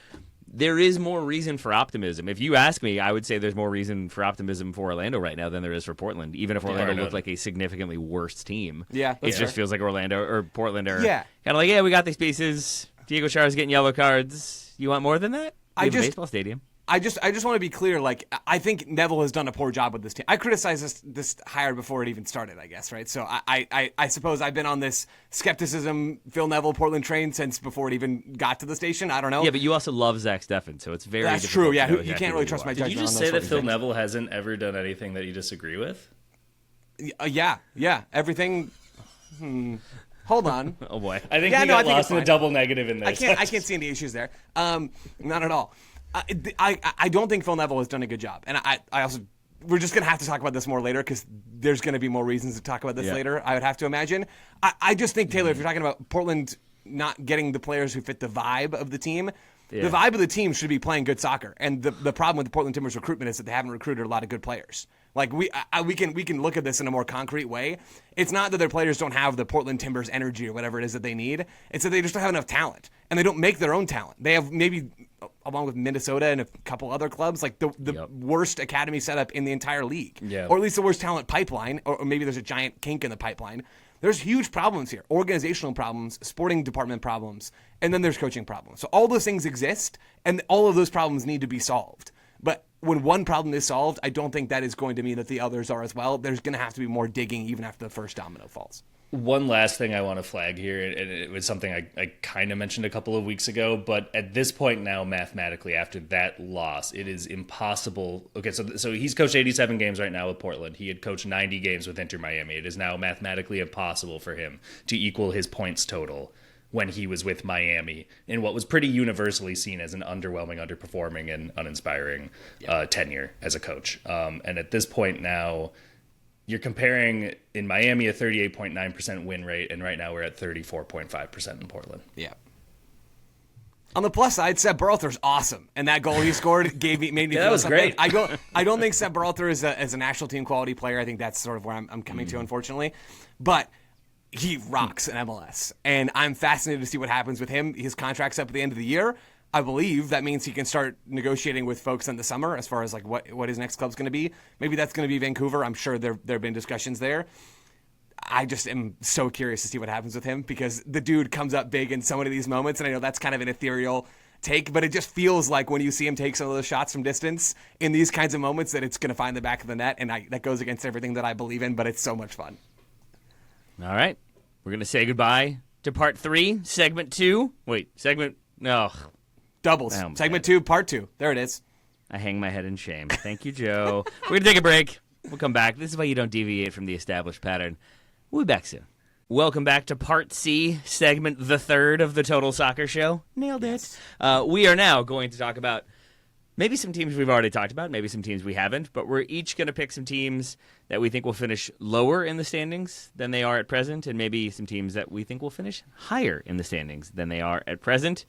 there is more reason for optimism. If you ask me, I would say there's more reason for optimism for Orlando right now than there is for Portland, even if Orlando looked like a significantly worse team. Yeah, it just feels like Orlando or Portland are kind of like, we got these pieces. Diego Chara's getting yellow cards. You want more than that? We have a baseball stadium. I just want to be clear. Like, I think Neville has done a poor job with this team. I criticized this hire before it even started, I guess, right? So I suppose I've been on this skepticism Phil Neville Portland train since before it even got to the station. I don't know. Yeah, but you also love Zach Steffen, so it's very That's true. Yeah, you can't really trust my judgment. Did you just say that Phil Neville hasn't ever done anything that you disagree with? Yeah. Everything. Hold on. Oh boy, I think we got lost in a double negative in this. I can't see any issues there. Not at all. I don't think Phil Neville has done a good job, and I also, we're just gonna have to talk about this more later because there's gonna be more reasons to talk about this later. I would have to imagine. I just think, Taylor, if you're talking about Portland not getting the players who fit the vibe of the team, The vibe of the team should be playing good soccer. And the problem with the Portland Timbers recruitment is that they haven't recruited a lot of good players. Like we can look at this in a more concrete way. It's not that their players don't have the Portland Timbers energy or whatever it is that they need. It's that they just don't have enough talent, and they don't make their own talent. They have maybe, along with Minnesota and a couple other clubs, like the worst academy setup in the entire league, or at least the worst talent pipeline, or maybe there's a giant kink in the pipeline. There's huge problems here, organizational problems, sporting department problems, and then there's coaching problems. So all those things exist, and all of those problems need to be solved. But when one problem is solved, I don't think that is going to mean that the others are as well. There's going to have to be more digging even after the first domino falls. One last thing I want to flag here, and it was something I kind of mentioned a couple of weeks ago, but at this point now, mathematically, after that loss, it is impossible. Okay, so he's coached 87 games right now with Portland. He had coached 90 games with Inter Miami. It is now mathematically impossible for him to equal his points total when he was with Miami in what was pretty universally seen as an underwhelming, underperforming, and uninspiring tenure as a coach. And at this point now, you're comparing in Miami a 38.9% win rate, and right now we're at 34.5% in Portland. Yeah. On the plus side, Seb Berhalter's awesome, and that goal he scored made me feel that was something. great. I don't think Seb Berhalter is a national team quality player. I think that's sort of where I'm coming to, unfortunately. But he rocks in MLS, and I'm fascinated to see what happens with him. His contract's up at the end of the year. I believe that means he can start negotiating with folks in the summer as far as like what his next club's going to be. Maybe that's going to be Vancouver. I'm sure there have been discussions there. I just am so curious to see what happens with him because the dude comes up big in so many of these moments, and I know that's kind of an ethereal take, but it just feels like when you see him take some of those shots from distance in these kinds of moments that it's going to find the back of the net, and that goes against everything that I believe in, but it's so much fun. All right. We're going to say goodbye to part 3, segment 2. Wait, segment... No. Doubles. Segment 2, part 2. There it is. I hang my head in shame. Thank you, Joe. We're going to take a break. We'll come back. This is why you don't deviate from the established pattern. We'll be back soon. Welcome back to part C, segment the 3rd of the Total Soccer Show. Nailed it. We are now going to talk about maybe some teams we've already talked about, maybe some teams we haven't, but we're each going to pick some teams that we think will finish lower in the standings than they are at present, and maybe some teams that we think will finish higher in the standings than they are at present.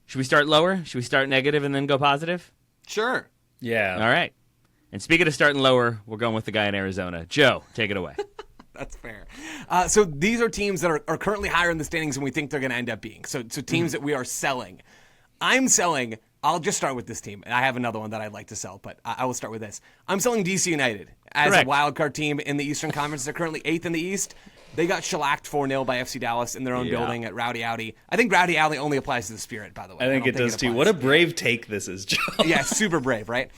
Should we start lower? Should we start negative and then go positive? Sure. Yeah. All right. And speaking of starting lower, we're going with the guy in Arizona. Joe, take it away. That's fair. So these are teams that are currently higher in the standings than we think they're going to end up being. So teams that we are selling. I'm selling... I'll just start with this team. And I have another one that I'd like to sell, but I will start with this. I'm selling DC United as a wildcard team in the Eastern Conference. They're currently 8th in the East. They got shellacked 4-0 by FC Dallas in their own building at Rowdy Alley. I think Rowdy Alley only applies to the Spirit, by the way. I think it does too. What a brave take this is, Joe. Yeah, super brave, right?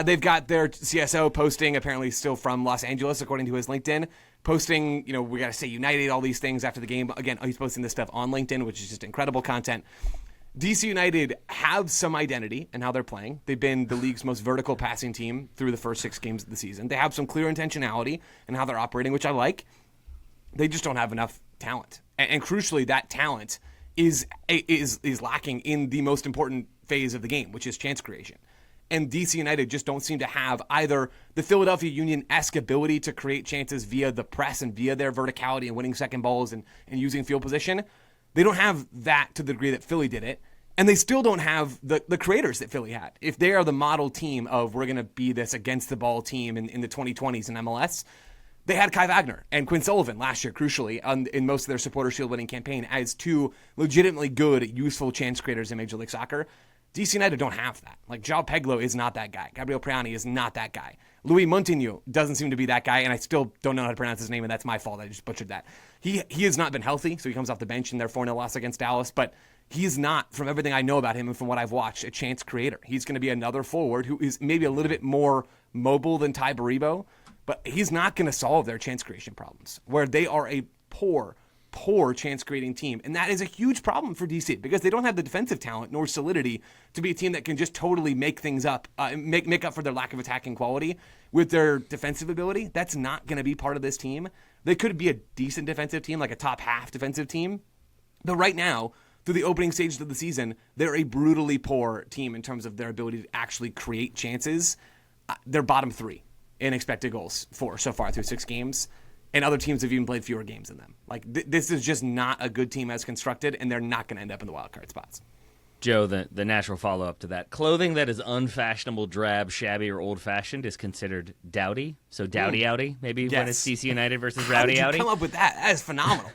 They've got their CSO posting, apparently still from Los Angeles, according to his LinkedIn, posting, we got to say United, all these things after the game. Again, he's posting this stuff on LinkedIn, which is just incredible content. DC United have some identity in how they're playing. They've been the league's most vertical passing team through the first 6 games of the season. They have some clear intentionality in how they're operating, which I like. They just don't have enough talent. And crucially, that talent is lacking in the most important phase of the game, which is chance creation. And DC United just don't seem to have either the Philadelphia Union-esque ability to create chances via the press and via their verticality and winning second balls and using field position. They don't have that to the degree that Philly did it. And they still don't have the creators that Philly had. If they are the model team of we're going to be this against-the-ball team in the 2020s in MLS, they had Kai Wagner and Quinn Sullivan last year, crucially, in most of their Supporter Shield winning campaign as 2 legitimately good, useful chance creators in Major League Soccer. DC United don't have that. Like, João Pedro is not that guy. Gabriel Priani is not that guy. Louis Montigno doesn't seem to be that guy, and I still don't know how to pronounce his name, and that's my fault. I just butchered that. He has not been healthy, so he comes off the bench in their 4-0 loss against Dallas, but he is not, from everything I know about him and from what I've watched, a chance creator. He's going to be another forward who is maybe a little bit more mobile than Ty Baribo, but he's not going to solve their chance creation problems, where they are a poor chance creating team. And that is a huge problem for DC because they don't have the defensive talent nor solidity to be a team that can just totally make things up, make up for their lack of attacking quality with their defensive ability. That's not going to be part of this team. They could be a decent defensive team, like a top half defensive team. But right now, through the opening stages of the season, they're a brutally poor team in terms of their ability to actually create chances. They're bottom 3 in expected goals for so far through 6 games. And other teams have even played fewer games than them. Like, this is just not a good team as constructed, and they're not going to end up in the wild card spots. Joe, the natural follow-up to that. Clothing that is unfashionable, drab, shabby, or old-fashioned is considered dowdy. So dowdy-outy, maybe, when it's DC United versus rowdy-outy. How did you come up with that? That is phenomenal.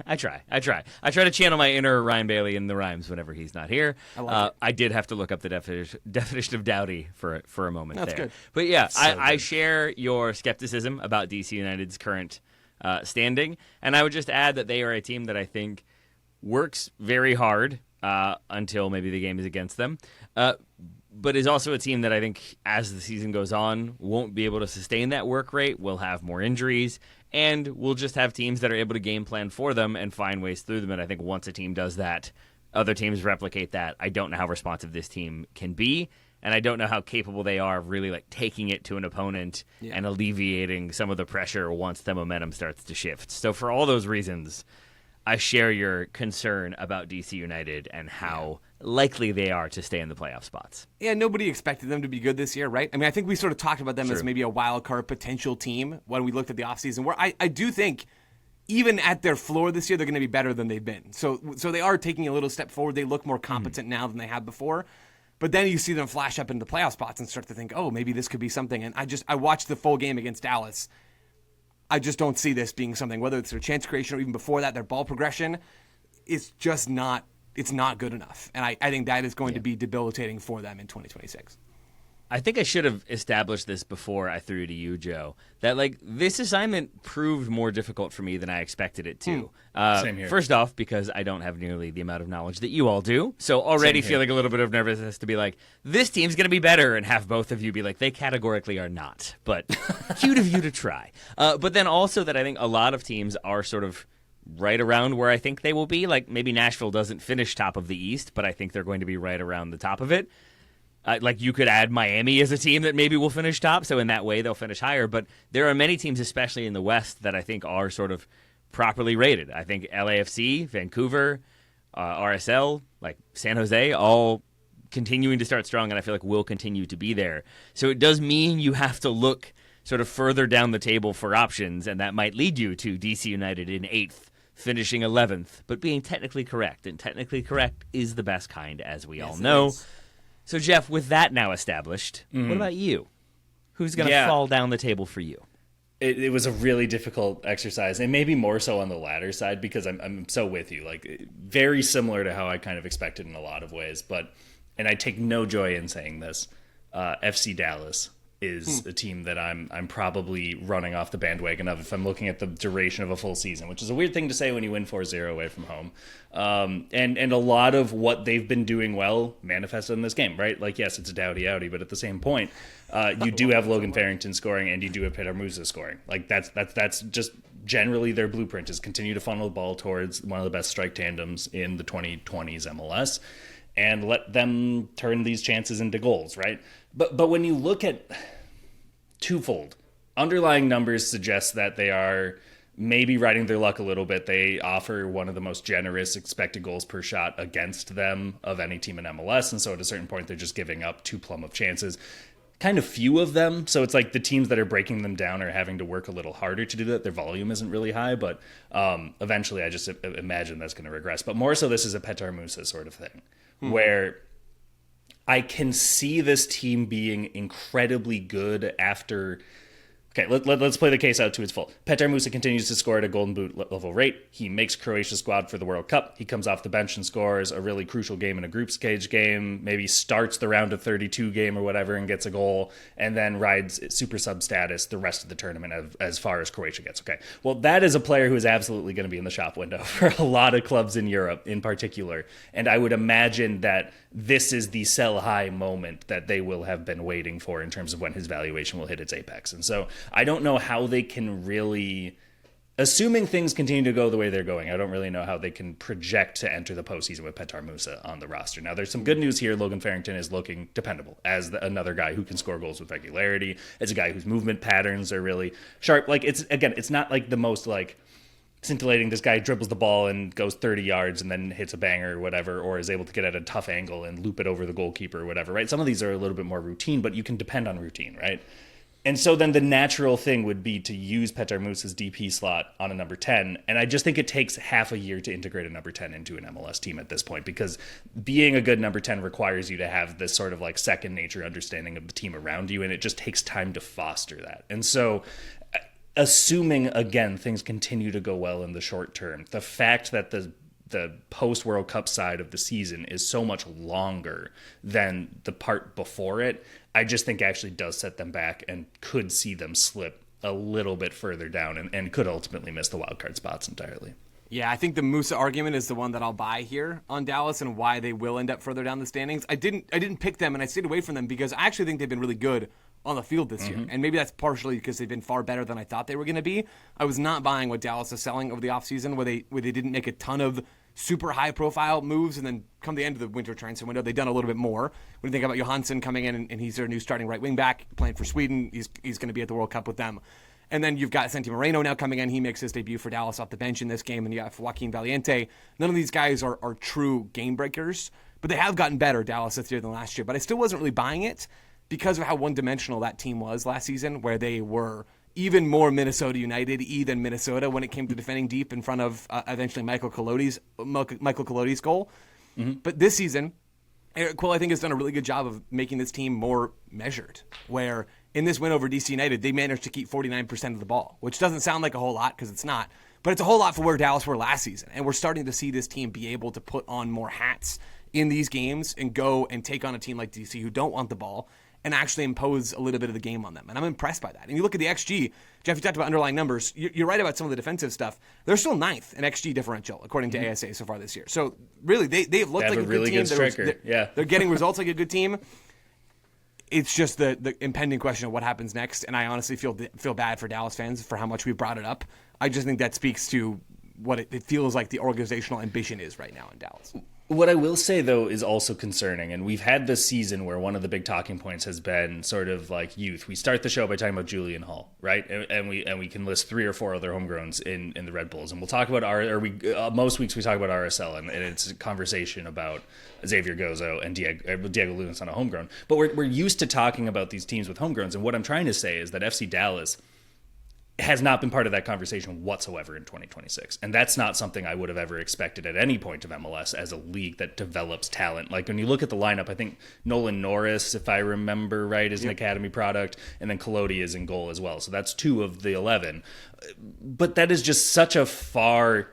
I try to channel my inner Ryan Bailey in the rhymes whenever he's not here. I did have to look up the definition of dowdy for a moment. That's there. good. But yeah, I share your skepticism about DC United's current standing, and I would just add that they are a team that I think works very hard until maybe the game is against them, but is also a team that I think as the season goes on won't be able to sustain that work rate, will have more injuries, and we'll just have teams that are able to game plan for them and find ways through them. And I think once a team does that, other teams replicate that. I don't know how responsive this team can be, and I don't know how capable they are of really like taking it to an opponent and alleviating some of the pressure once the momentum starts to shift. So for all those reasons, I share your concern about DC United and how likely they are to stay in the playoff spots. Yeah, nobody expected them to be good this year, right? I mean, I think we sort of talked about them as maybe a wild card potential team when we looked at the offseason, where I do think even at their floor this year, they're going to be better than they've been. So they are taking a little step forward. They look more competent now than they have before. But then you see them flash up into the playoff spots and start to think, oh, maybe this could be something. And I watched the full game against Dallas. I just don't see this being something, whether it's their chance creation or even before that, their ball progression, it's just not, it's not good enough. And I think that is going to be debilitating for them in 2026. I think I should have established this before I threw to you, Joe, that like this assignment proved more difficult for me than I expected it to. Same here. First off, because I don't have nearly the amount of knowledge that you all do. So already feeling a little bit of nervousness to be like, this team's going to be better, and have both of you be like, they categorically are not. But cute of you to try. But then also that I think a lot of teams are sort of right around where I think they will be. Like maybe Nashville doesn't finish top of the East, but I think they're going to be right around the top of it. Like you could add Miami as a team that maybe will finish top, so in that way they'll finish higher. But there are many teams, especially in the West, that I think are sort of properly rated. I think LAFC, Vancouver, RSL, like San Jose, all continuing to start strong, and I feel like will continue to be there. So it does mean you have to look sort of further down the table for options, and that might lead you to DC United in 8th, finishing 11th, but being technically correct. And technically correct is the best kind, as we all know. So, Jeff, with that now established, what about you? Who's going to fall down the table for you? It was a really difficult exercise, and maybe more so on the latter side, because I'm so with you. Like, very similar to how I kind of expected in a lot of ways. But, and I take no joy in saying this, FC Dallas is a team that I'm probably running off the bandwagon of if I'm looking at the duration of a full season, which is a weird thing to say when you win 4-0 away from home. And a lot of what they've been doing well manifested in this game, right? Like, yes, it's a dowdy-outy, but at the same point, you do have Logan Farrington scoring and you do have Petar Musa scoring. Like, that's just generally their blueprint, is continue to funnel the ball towards one of the best strike tandems in the 2020s MLS and let them turn these chances into goals, right? But when you look at twofold, underlying numbers suggest that they are maybe riding their luck a little bit. They offer one of the most generous expected goals per shot against them of any team in MLS, and so at a certain point they're just giving up too plumb of chances. Kind of few of them, so it's like the teams that are breaking them down are having to work a little harder to do that. Their volume isn't really high, but eventually I just imagine that's going to regress. But more so this is a Petar Musa sort of thing, where I can see this team being incredibly good after. Okay, let's play the case out to its full. Petar Musa continues to score at a Golden Boot level rate. He makes Croatia's squad for the World Cup. He comes off the bench and scores a really crucial game in a group stage game, maybe starts the round of 32 game or whatever and gets a goal, and then rides super sub status the rest of the tournament as far as Croatia gets. Okay, well, that is a player who is absolutely going to be in the shop window for a lot of clubs in Europe in particular, and I would imagine that this is the sell high moment that they will have been waiting for in terms of when his valuation will hit its apex. And so I don't know how they can really, assuming things continue to go the way they're going, I don't really know how they can project to enter the postseason with Petar Musa on the roster. Now, there's some good news here. Logan Farrington is looking dependable as another guy who can score goals with regularity, as a guy whose movement patterns are really sharp. Like, it's not like the most like scintillating, this guy dribbles the ball and goes 30 yards and then hits a banger or whatever, or is able to get at a tough angle and loop it over the goalkeeper or whatever, right? Some of these are a little bit more routine, but you can depend on routine, right? And so then the natural thing would be to use Petar Musa's DP slot on a number 10. And I just think it takes half a year to integrate a number 10 into an MLS team at this point, because being a good number 10 requires you to have this sort of like second nature understanding of the team around you. And it just takes time to foster that. And so assuming, again, things continue to go well in the short term, the fact that the post-World Cup side of the season is so much longer than the part before it, I just think actually does set them back and could see them slip a little bit further down and could ultimately miss the wildcard spots entirely. Yeah, I think the Musa argument is the one that I'll buy here on Dallas and why they will end up further down the standings. I didn't pick them, and I stayed away from them because I actually think they've been really good on the field this year. And maybe that's partially because they've been far better than I thought they were going to be. I was not buying what Dallas is selling over the offseason, where they didn't make a ton of super high-profile moves, and then come the end of the winter transfer window, they've done a little bit more. When you think about Johansson coming in, and he's their new starting right wing back, playing for Sweden, he's going to be at the World Cup with them. And then you've got Santi Moreno now coming in. He makes his debut for Dallas off the bench in this game, and you have Joaquin Valiente. None of these guys are true game breakers, but they have gotten better, Dallas, this year than last year. But I still wasn't really buying it because of how one-dimensional that team was last season, where they were even more Minnesota United-y than Minnesota when it came to defending deep in front of eventually Michael Collodi's goal. But this season, Eric Quill, I think, has done a really good job of making this team more measured, where in this win over DC United, they managed to keep 49% of the ball, which doesn't sound like a whole lot because it's not, but it's a whole lot for where Dallas were last season. And we're starting to see this team be able to put on more hats in these games and go and take on a team like DC who don't want the ball and actually impose a little bit of the game on them. And I'm impressed by that. And you look at the XG, Jeff, you talked about underlying numbers. You're right about some of the defensive stuff. They're still ninth in XG differential, according to ASA so far this year. So really, they've looked like a really good team. Good striker. They're getting results like a good team. It's just the impending question of what happens next. And I honestly feel bad for Dallas fans for how much we brought it up. I just think that speaks to what it feels like the organizational ambition is right now in Dallas. What I will say, though, is also concerning, and we've had this season where one of the big talking points has been sort of like youth. We start the show by talking about Julian Hall, right? And we can list 3 or 4 other homegrowns in the Red Bulls, and we'll talk about most weeks we talk about RSL, and it's a conversation about Xavier Gozo and Diego Lunas on a homegrown. But we're used to talking about these teams with homegrowns, and what I'm trying to say is that FC Dallas has not been part of that conversation whatsoever in 2026. And that's not something I would have ever expected at any point of MLS as a league that develops talent. Like when you look at the lineup, I think Nolan Norris, if I remember right, is an academy product, and then Collodi is in goal as well. So that's 2 of the 11. But that is just such a far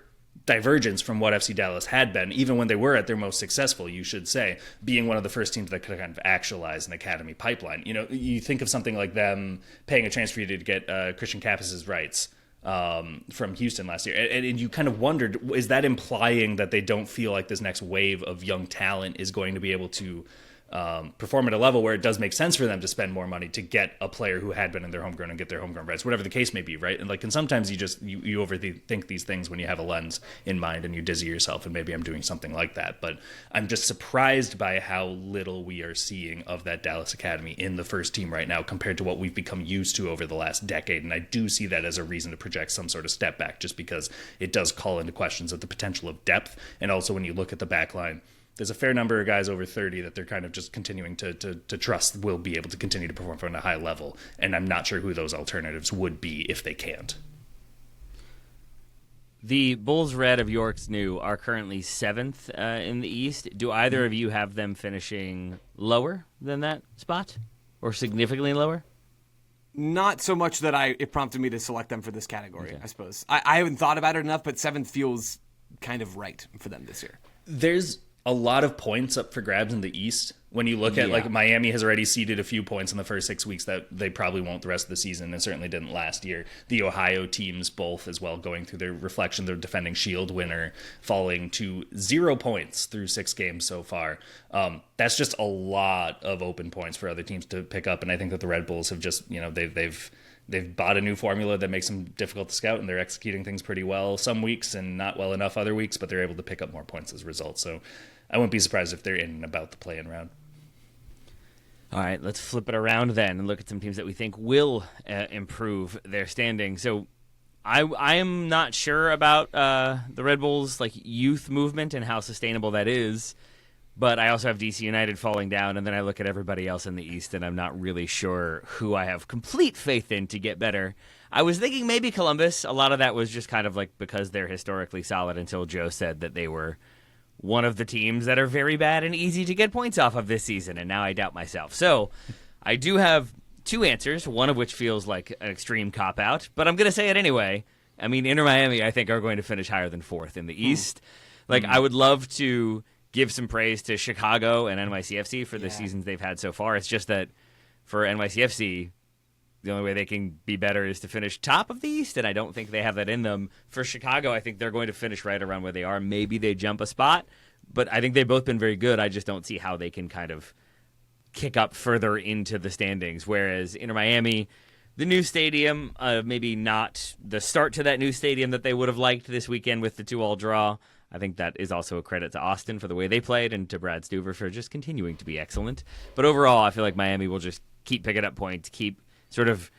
divergence from what FC Dallas had been, even when they were at their most successful, you should say, being one of the first teams that could kind of actualize an academy pipeline. You know, you think of something like them paying a transfer fee to get Christian Cappis's rights from Houston last year. And you kind of wondered, is that implying that they don't feel like this next wave of young talent is going to be able to perform at a level where it does make sense for them to spend more money to get a player who had been in their homegrown and get their homegrown rights, whatever the case may be, right? And sometimes you overthink these things when you have a lens in mind and you dizzy yourself, and maybe I'm doing something like that. But I'm just surprised by how little we are seeing of that Dallas Academy in the first team right now compared to what we've become used to over the last decade. And I do see that as a reason to project some sort of step back, just because it does call into questions of the potential of depth. And also when you look at the back line, there's a fair number of guys over 30 that they're kind of just continuing to trust will be able to continue to perform from a high level. And I'm not sure who those alternatives would be if they can't. The Bulls Red of York's New are currently 7th in the East. Do either of you have them finishing lower than that spot or significantly lower? Not so much that it prompted me to select them for this category, okay. I suppose. I haven't thought about it enough, but 7th feels kind of right for them this year. There's a lot of points up for grabs in the East. When you look at, like, Miami has already ceded a few points in the first 6 weeks that they probably won't the rest of the season, and certainly didn't last year. The Ohio teams both as well going through their reflection. Their defending Shield winner falling to 0 points through 6 games so far. That's just a lot of open points for other teams to pick up, and I think that the Red Bulls have just, they've bought a new formula that makes them difficult to scout, and they're executing things pretty well some weeks and not well enough other weeks, but they're able to pick up more points as a result. So I wouldn't be surprised if they're in and about the play-in round. All right, let's flip it around then and look at some teams that we think will improve their standing. So I am not sure about the Red Bulls' youth movement and how sustainable that is, But I also have DC United falling down, and then I look at everybody else in the East, and I'm not really sure who I have complete faith in to get better. I was thinking maybe Columbus. A lot of that was just kind of like because they're historically solid until Joe said that they were one of the teams that are very bad and easy to get points off of this season, and now I doubt myself. So I do have two answers, one of which feels like an extreme cop-out, but I'm going to say it anyway. I mean, Inter Miami, I think, are going to finish higher than 4th in the East. I would love to give some praise to Chicago and NYCFC for the seasons they've had so far. It's just that for NYCFC, the only way they can be better is to finish top of the East, and I don't think they have that in them. For Chicago, I think they're going to finish right around where they are. Maybe they jump a spot, but I think they've both been very good. I just don't see how they can kind of kick up further into the standings, whereas Inter Miami, the new stadium, maybe not the start to that new stadium that they would have liked this weekend with the 2-2 draw. I think that is also a credit to Austin for the way they played and to Brad Stuver for just continuing to be excellent. But overall, I feel like Miami will just keep picking up points, keep sort of...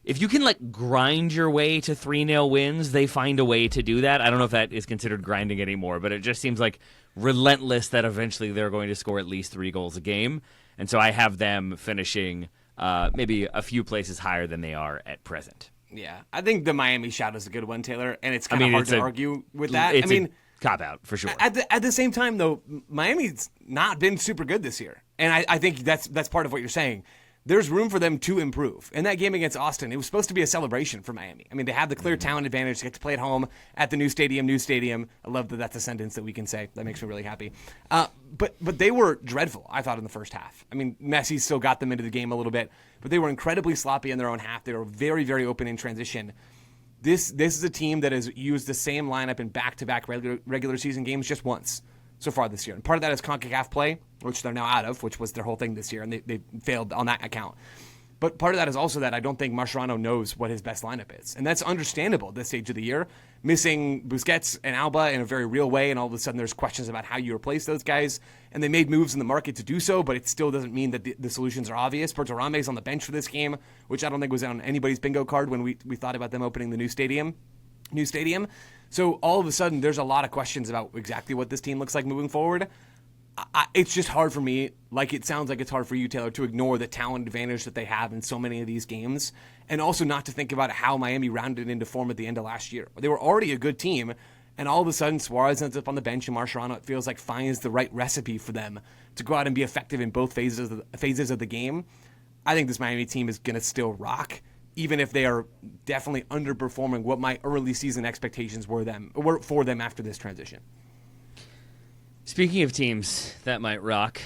If you can, grind your way to 3-0 wins, they find a way to do that. I don't know if that is considered grinding anymore, but it just seems like relentless that eventually they're going to score at least 3 goals a game. And so I have them finishing maybe a few places higher than they are at present. Yeah, I think the Miami shout is a good one, Taylor, and it's kind of hard to argue with that. It's a cop-out, for sure. At the same time, though, Miami's not been super good this year, and I think that's part of what you're saying. There's room for them to improve. In that game against Austin, it was supposed to be a celebration for Miami. I mean, they have the clear talent advantage to get to play at home at the new stadium. I love that that's a sentence that we can say. That makes me really happy. But they were dreadful, I thought, in the first half. I mean, Messi still got them into the game a little bit, but they were incredibly sloppy in their own half. They were very, very open in transition. This is a team that has used the same lineup in back-to-back regular season games just once so far this year. And part of that is CONCACAF play, which they're now out of, which was their whole thing this year, and they failed on that account. But part of that is also that I don't think Mascherano knows what his best lineup is. And that's understandable at this stage of the year. Missing Busquets and Alba in a very real way, and all of a sudden there's questions about how you replace those guys. And they made moves in the market to do so, but it still doesn't mean that the solutions are obvious. Porto Rame's on the bench for this game, which I don't think was on anybody's bingo card when we thought about them opening the new stadium. So all of a sudden, there's a lot of questions about exactly what this team looks like moving forward. It's just hard for me, like it sounds like it's hard for you, Taylor, to ignore the talent advantage that they have in so many of these games, and also not to think about how Miami rounded into form at the end of last year. They were already a good team, and all of a sudden Suarez ends up on the bench, and Mascherano, it feels like, finds the right recipe for them to go out and be effective in both phases of the game. I think this Miami team is going to still rock, even if they are definitely underperforming what my early season expectations were for them after this transition. Speaking of teams that might rock,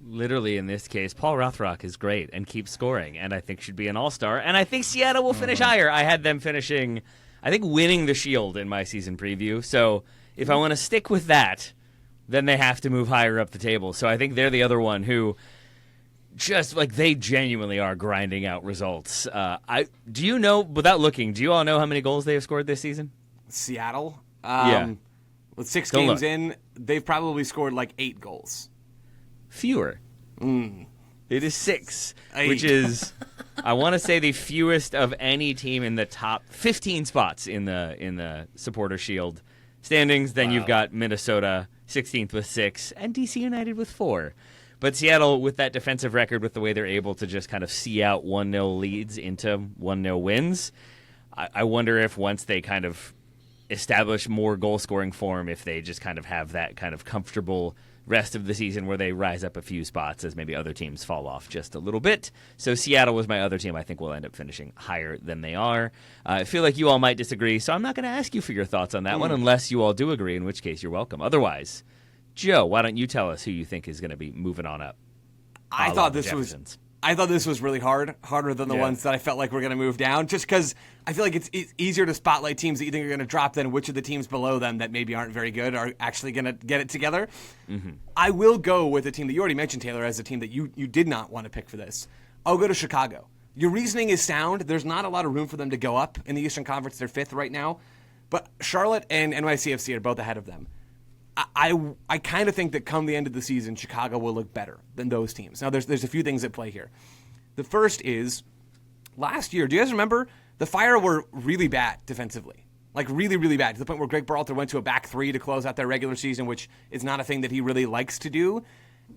literally in this case, Paul Rothrock is great and keeps scoring, and I think should be an all-star, and I think Seattle will finish higher. I had them finishing, I think, winning the Shield in my season preview, so if I want to stick with that, then they have to move higher up the table. So I think they're the other one who just, they genuinely are grinding out results. Do you know, without looking, do you all know how many goals they have scored this season? Seattle? Yeah. With 6 games in, they've probably scored 8 goals. Fewer. It is 6, which is, I want to say, the fewest of any team in the top 15 spots in the Supporter Shield standings. Then you've got Minnesota 16th with 6 and DC United with 4. But Seattle, with that defensive record, with the way they're able to just kind of see out 1-0 leads into 1-0 wins, I wonder if once they kind of establish more goal-scoring form, if they just kind of have that kind of comfortable rest of the season where they rise up a few spots as maybe other teams fall off just a little bit. So Seattle was my other team. I think will end up finishing higher than they are. I feel like you all might disagree, so I'm not going to ask you for your thoughts on that one unless you all do agree, in which case you're welcome. Otherwise, Joe, why don't you tell us who you think is going to be moving on up? I thought this was really harder than the ones that I felt like were going to move down, just because I feel like it's easier to spotlight teams that you think are going to drop than which of the teams below them that maybe aren't very good are actually going to get it together. I will go with a team that you already mentioned, Taylor, as a team that you did not want to pick for this. I'll go to Chicago. Your reasoning is sound. There's not a lot of room for them to go up in the Eastern Conference. They're 5th right now. But Charlotte and NYCFC are both ahead of them. I kind of think that come the end of the season, Chicago will look better than those teams. Now, there's a few things at play here. The first is, last year, do you guys remember? The Fire were really bad defensively. Like really, really bad, to the point where Greg Berhalter went to a back three to close out their regular season, which is not a thing that he really likes to do.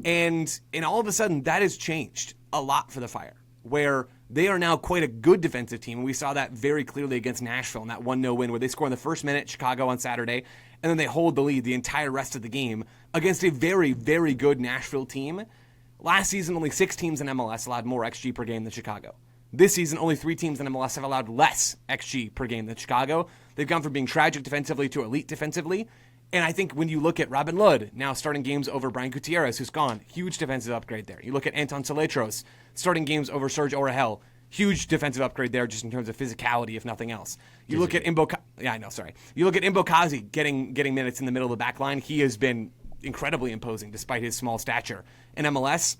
And all of a sudden, that has changed a lot for the Fire, where they are now quite a good defensive team. And we saw that very clearly against Nashville in that 1-0 win, where they score in the first minute, Chicago on Saturday, and then they hold the lead the entire rest of the game against a very, very good Nashville team. Last season, only 6 teams in MLS allowed more XG per game than Chicago. This season, only 3 teams in MLS have allowed less XG per game than Chicago. They've gone from being tragic defensively to elite defensively. And I think when you look at Robin Lod now starting games over Brian Gutierrez, who's gone, huge defensive upgrade there. You look at Anton Saletros starting games over Serge Orahel, huge defensive upgrade there just in terms of physicality, if nothing else. You look at You look at Imbokazi getting minutes in the middle of the back line. He has been incredibly imposing despite his small stature. In MLS,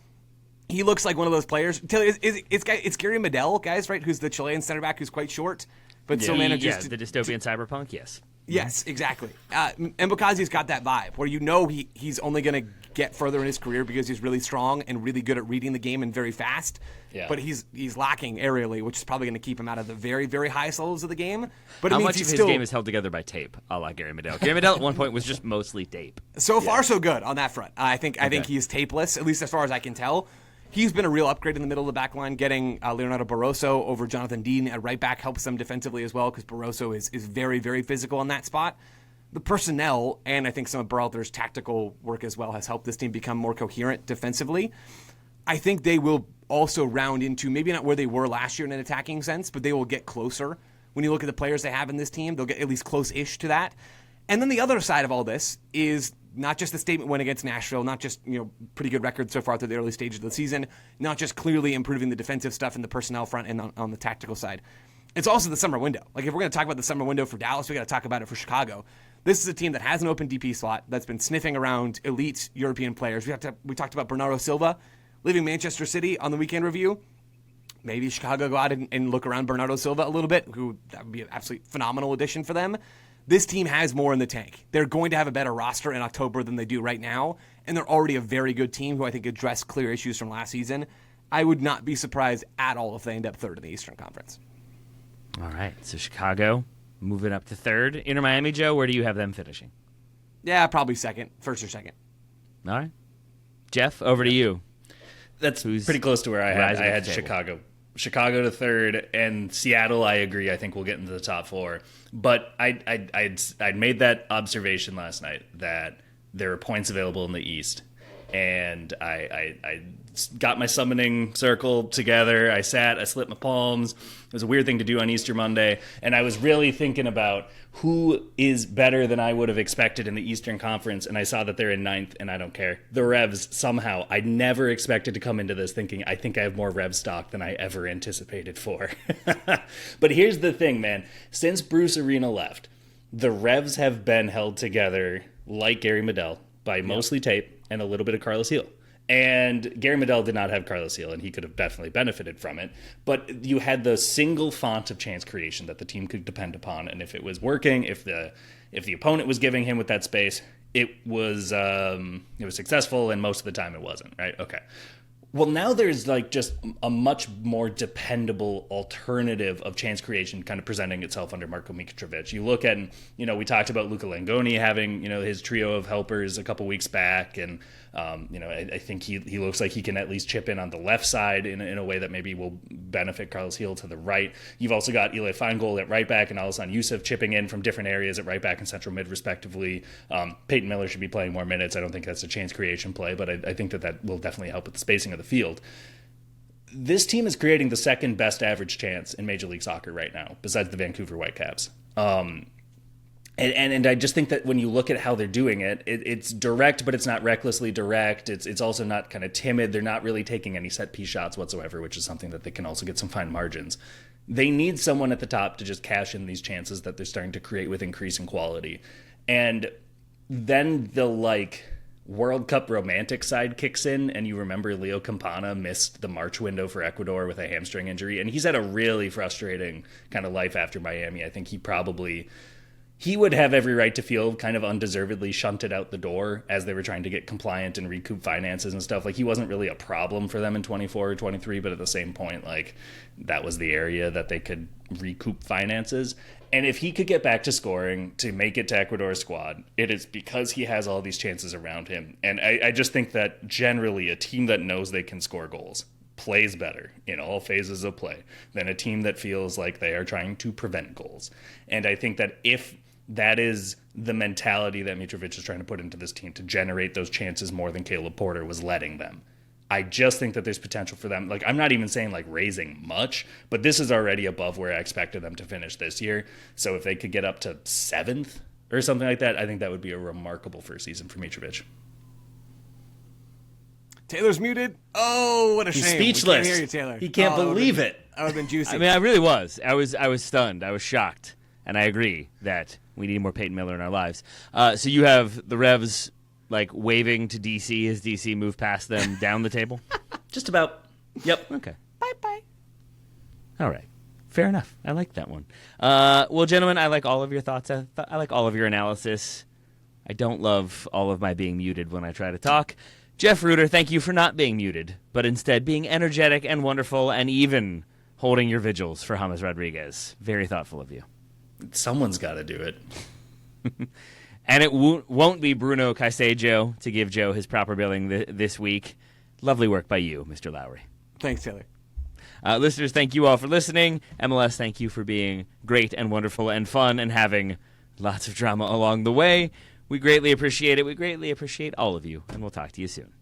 he looks like one of those players. It's Gary Medel, guys, right? Who's the Chilean center back who's quite short, but still manages to... the dystopian cyberpunk, yes. Yes, exactly. Mbokazi's got that vibe where you know he's only going to get further in his career because he's really strong and really good at reading the game and very fast. Yeah. But he's lacking aerially, which is probably going to keep him out of the very, very highest levels of the game. But how much of his game is held together by tape, a la Gary Medel? Gary Medel at one point was just mostly tape. So far, so good on that front. I think he's tapeless, at least as far as I can tell. He's been a real upgrade in the middle of the back line. Getting Leonardo Barroso over Jonathan Dean at right back helps them defensively as well, because Barroso is very, very physical in that spot. The personnel, and I think some of Berhalter's tactical work as well, has helped this team become more coherent defensively. I think they will also round into, maybe not where they were last year in an attacking sense, but they will get closer. When you look at the players they have in this team, they'll get at least close-ish to that. And then the other side of all this is not just the statement win against Nashville, not just pretty good record so far through the early stages of the season, not just clearly improving the defensive stuff in the personnel front and on the tactical side. It's also the summer window. Like, if we're going to talk about the summer window for Dallas, we got to talk about it for Chicago. This is a team that has an open DP slot that's been sniffing around elite European players. We talked about Bernardo Silva leaving Manchester City on the weekend review. Maybe Chicago go out and look around Bernardo Silva a little bit, that would be an absolutely phenomenal addition for them. This team has more in the tank. They're going to have a better roster in October than they do right now, and they're already a very good team who I think addressed clear issues from last season. I would not be surprised at all if they end up third in the Eastern Conference. All right, so Chicago moving up to third. Inter Miami, Joe, where do you have them finishing? Yeah, probably second, first or second. All right. Jeff, over to you. That's pretty close to where I had Chicago. Chicago to third, and Seattle, I agree, I think we'll get into the top 4. But I'd made that observation last night that there are points available in the East. And I got my summoning circle together. I slipped my palms. It was a weird thing to do on Easter Monday. And I was really thinking about who is better than I would have expected in the Eastern Conference. And I saw that they're in 9th, and I don't care. The Revs, somehow, I never expected to come into this thinking, I think I have more Rev stock than I ever anticipated for. But here's the thing, man. Since Bruce Arena left, the Revs have been held together, like Gary Medel, by mostly tape and a little bit of Carlos Heel. And Gary Medel did not have Carlos Heel, and he could have definitely benefited from it. But you had the single font of chance creation that the team could depend upon, and if it was working, if the opponent was giving him with that space, it was successful, and most of the time it wasn't, right? Okay. Well, now there's like just a much more dependable alternative of chance creation kind of presenting itself under Marko Mitrovic. You look at, we talked about Luca Langoni having, his trio of helpers a couple weeks back. And, I think he looks like he can at least chip in on the left side in a way that maybe will benefit Carlos Heel to the right. You've also got Ile Feingold at right back and Alisson Youssef chipping in from different areas at right back and central mid respectively. Peyton Miller should be playing more minutes. I don't think that's a chance creation play, but I think that will definitely help with the spacing of the field. This team is creating the second best average chance in Major League Soccer right now, besides the Vancouver Whitecaps. And I just think that when you look at how they're doing it, it's direct, but it's not recklessly direct. It's also not kind of timid. They're not really taking any set piece shots whatsoever, which is something that they can also get some fine margins. They need someone at the top to just cash in these chances that they're starting to create with increasing quality. And then the World Cup romantic side kicks in, and you remember Leo Campana missed the March window for Ecuador with a hamstring injury, and he's had a really frustrating kind of life after Miami. I think he he would have every right to feel kind of undeservedly shunted out the door as they were trying to get compliant and recoup finances and stuff. Like, he wasn't really a problem for them in 24 or 23, but at the same point, like, that was the area that they could recoup finances. And if he could get back to scoring to make it to Ecuador's squad, it is because he has all these chances around him. And I just think that generally a team that knows they can score goals plays better in all phases of play than a team that feels like they are trying to prevent goals. And I think that if that is the mentality that Mitrovic is trying to put into this team, to generate those chances more than Caleb Porter was letting them, I just think that there's potential for them. Like, I'm not even saying like raising much, but this is already above where I expected them to finish this year. So if they could get up to 7th or something like that, I think that would be a remarkable first season for Mitrovic. Taylor's muted. Oh, what a He's shame. speechless. We can't hear you, Taylor. He can't believe it. That would have been juicy. I mean, I really was. I was stunned. I was shocked. And I agree that we need more Peyton Miller in our lives. So you have the Revs like waving to DC as DC moved past them down the table? Just about. Yep. Okay. Bye-bye. All right. Fair enough. I like that one. Well, gentlemen, I like all of your thoughts. I like all of your analysis. I don't love all of my being muted when I try to talk. Jeff Reuter, thank you for not being muted, but instead being energetic and wonderful and even holding your vigils for James Rodriguez. Very thoughtful of you. Someone's got to do it. And it won't be Bruno Caicedo to give Joe his proper billing this week. Lovely work by you, Mr. Lowry. Thanks, Taylor. Listeners, thank you all for listening. MLS, thank you for being great and wonderful and fun and having lots of drama along the way. We greatly appreciate it. We greatly appreciate all of you, and we'll talk to you soon.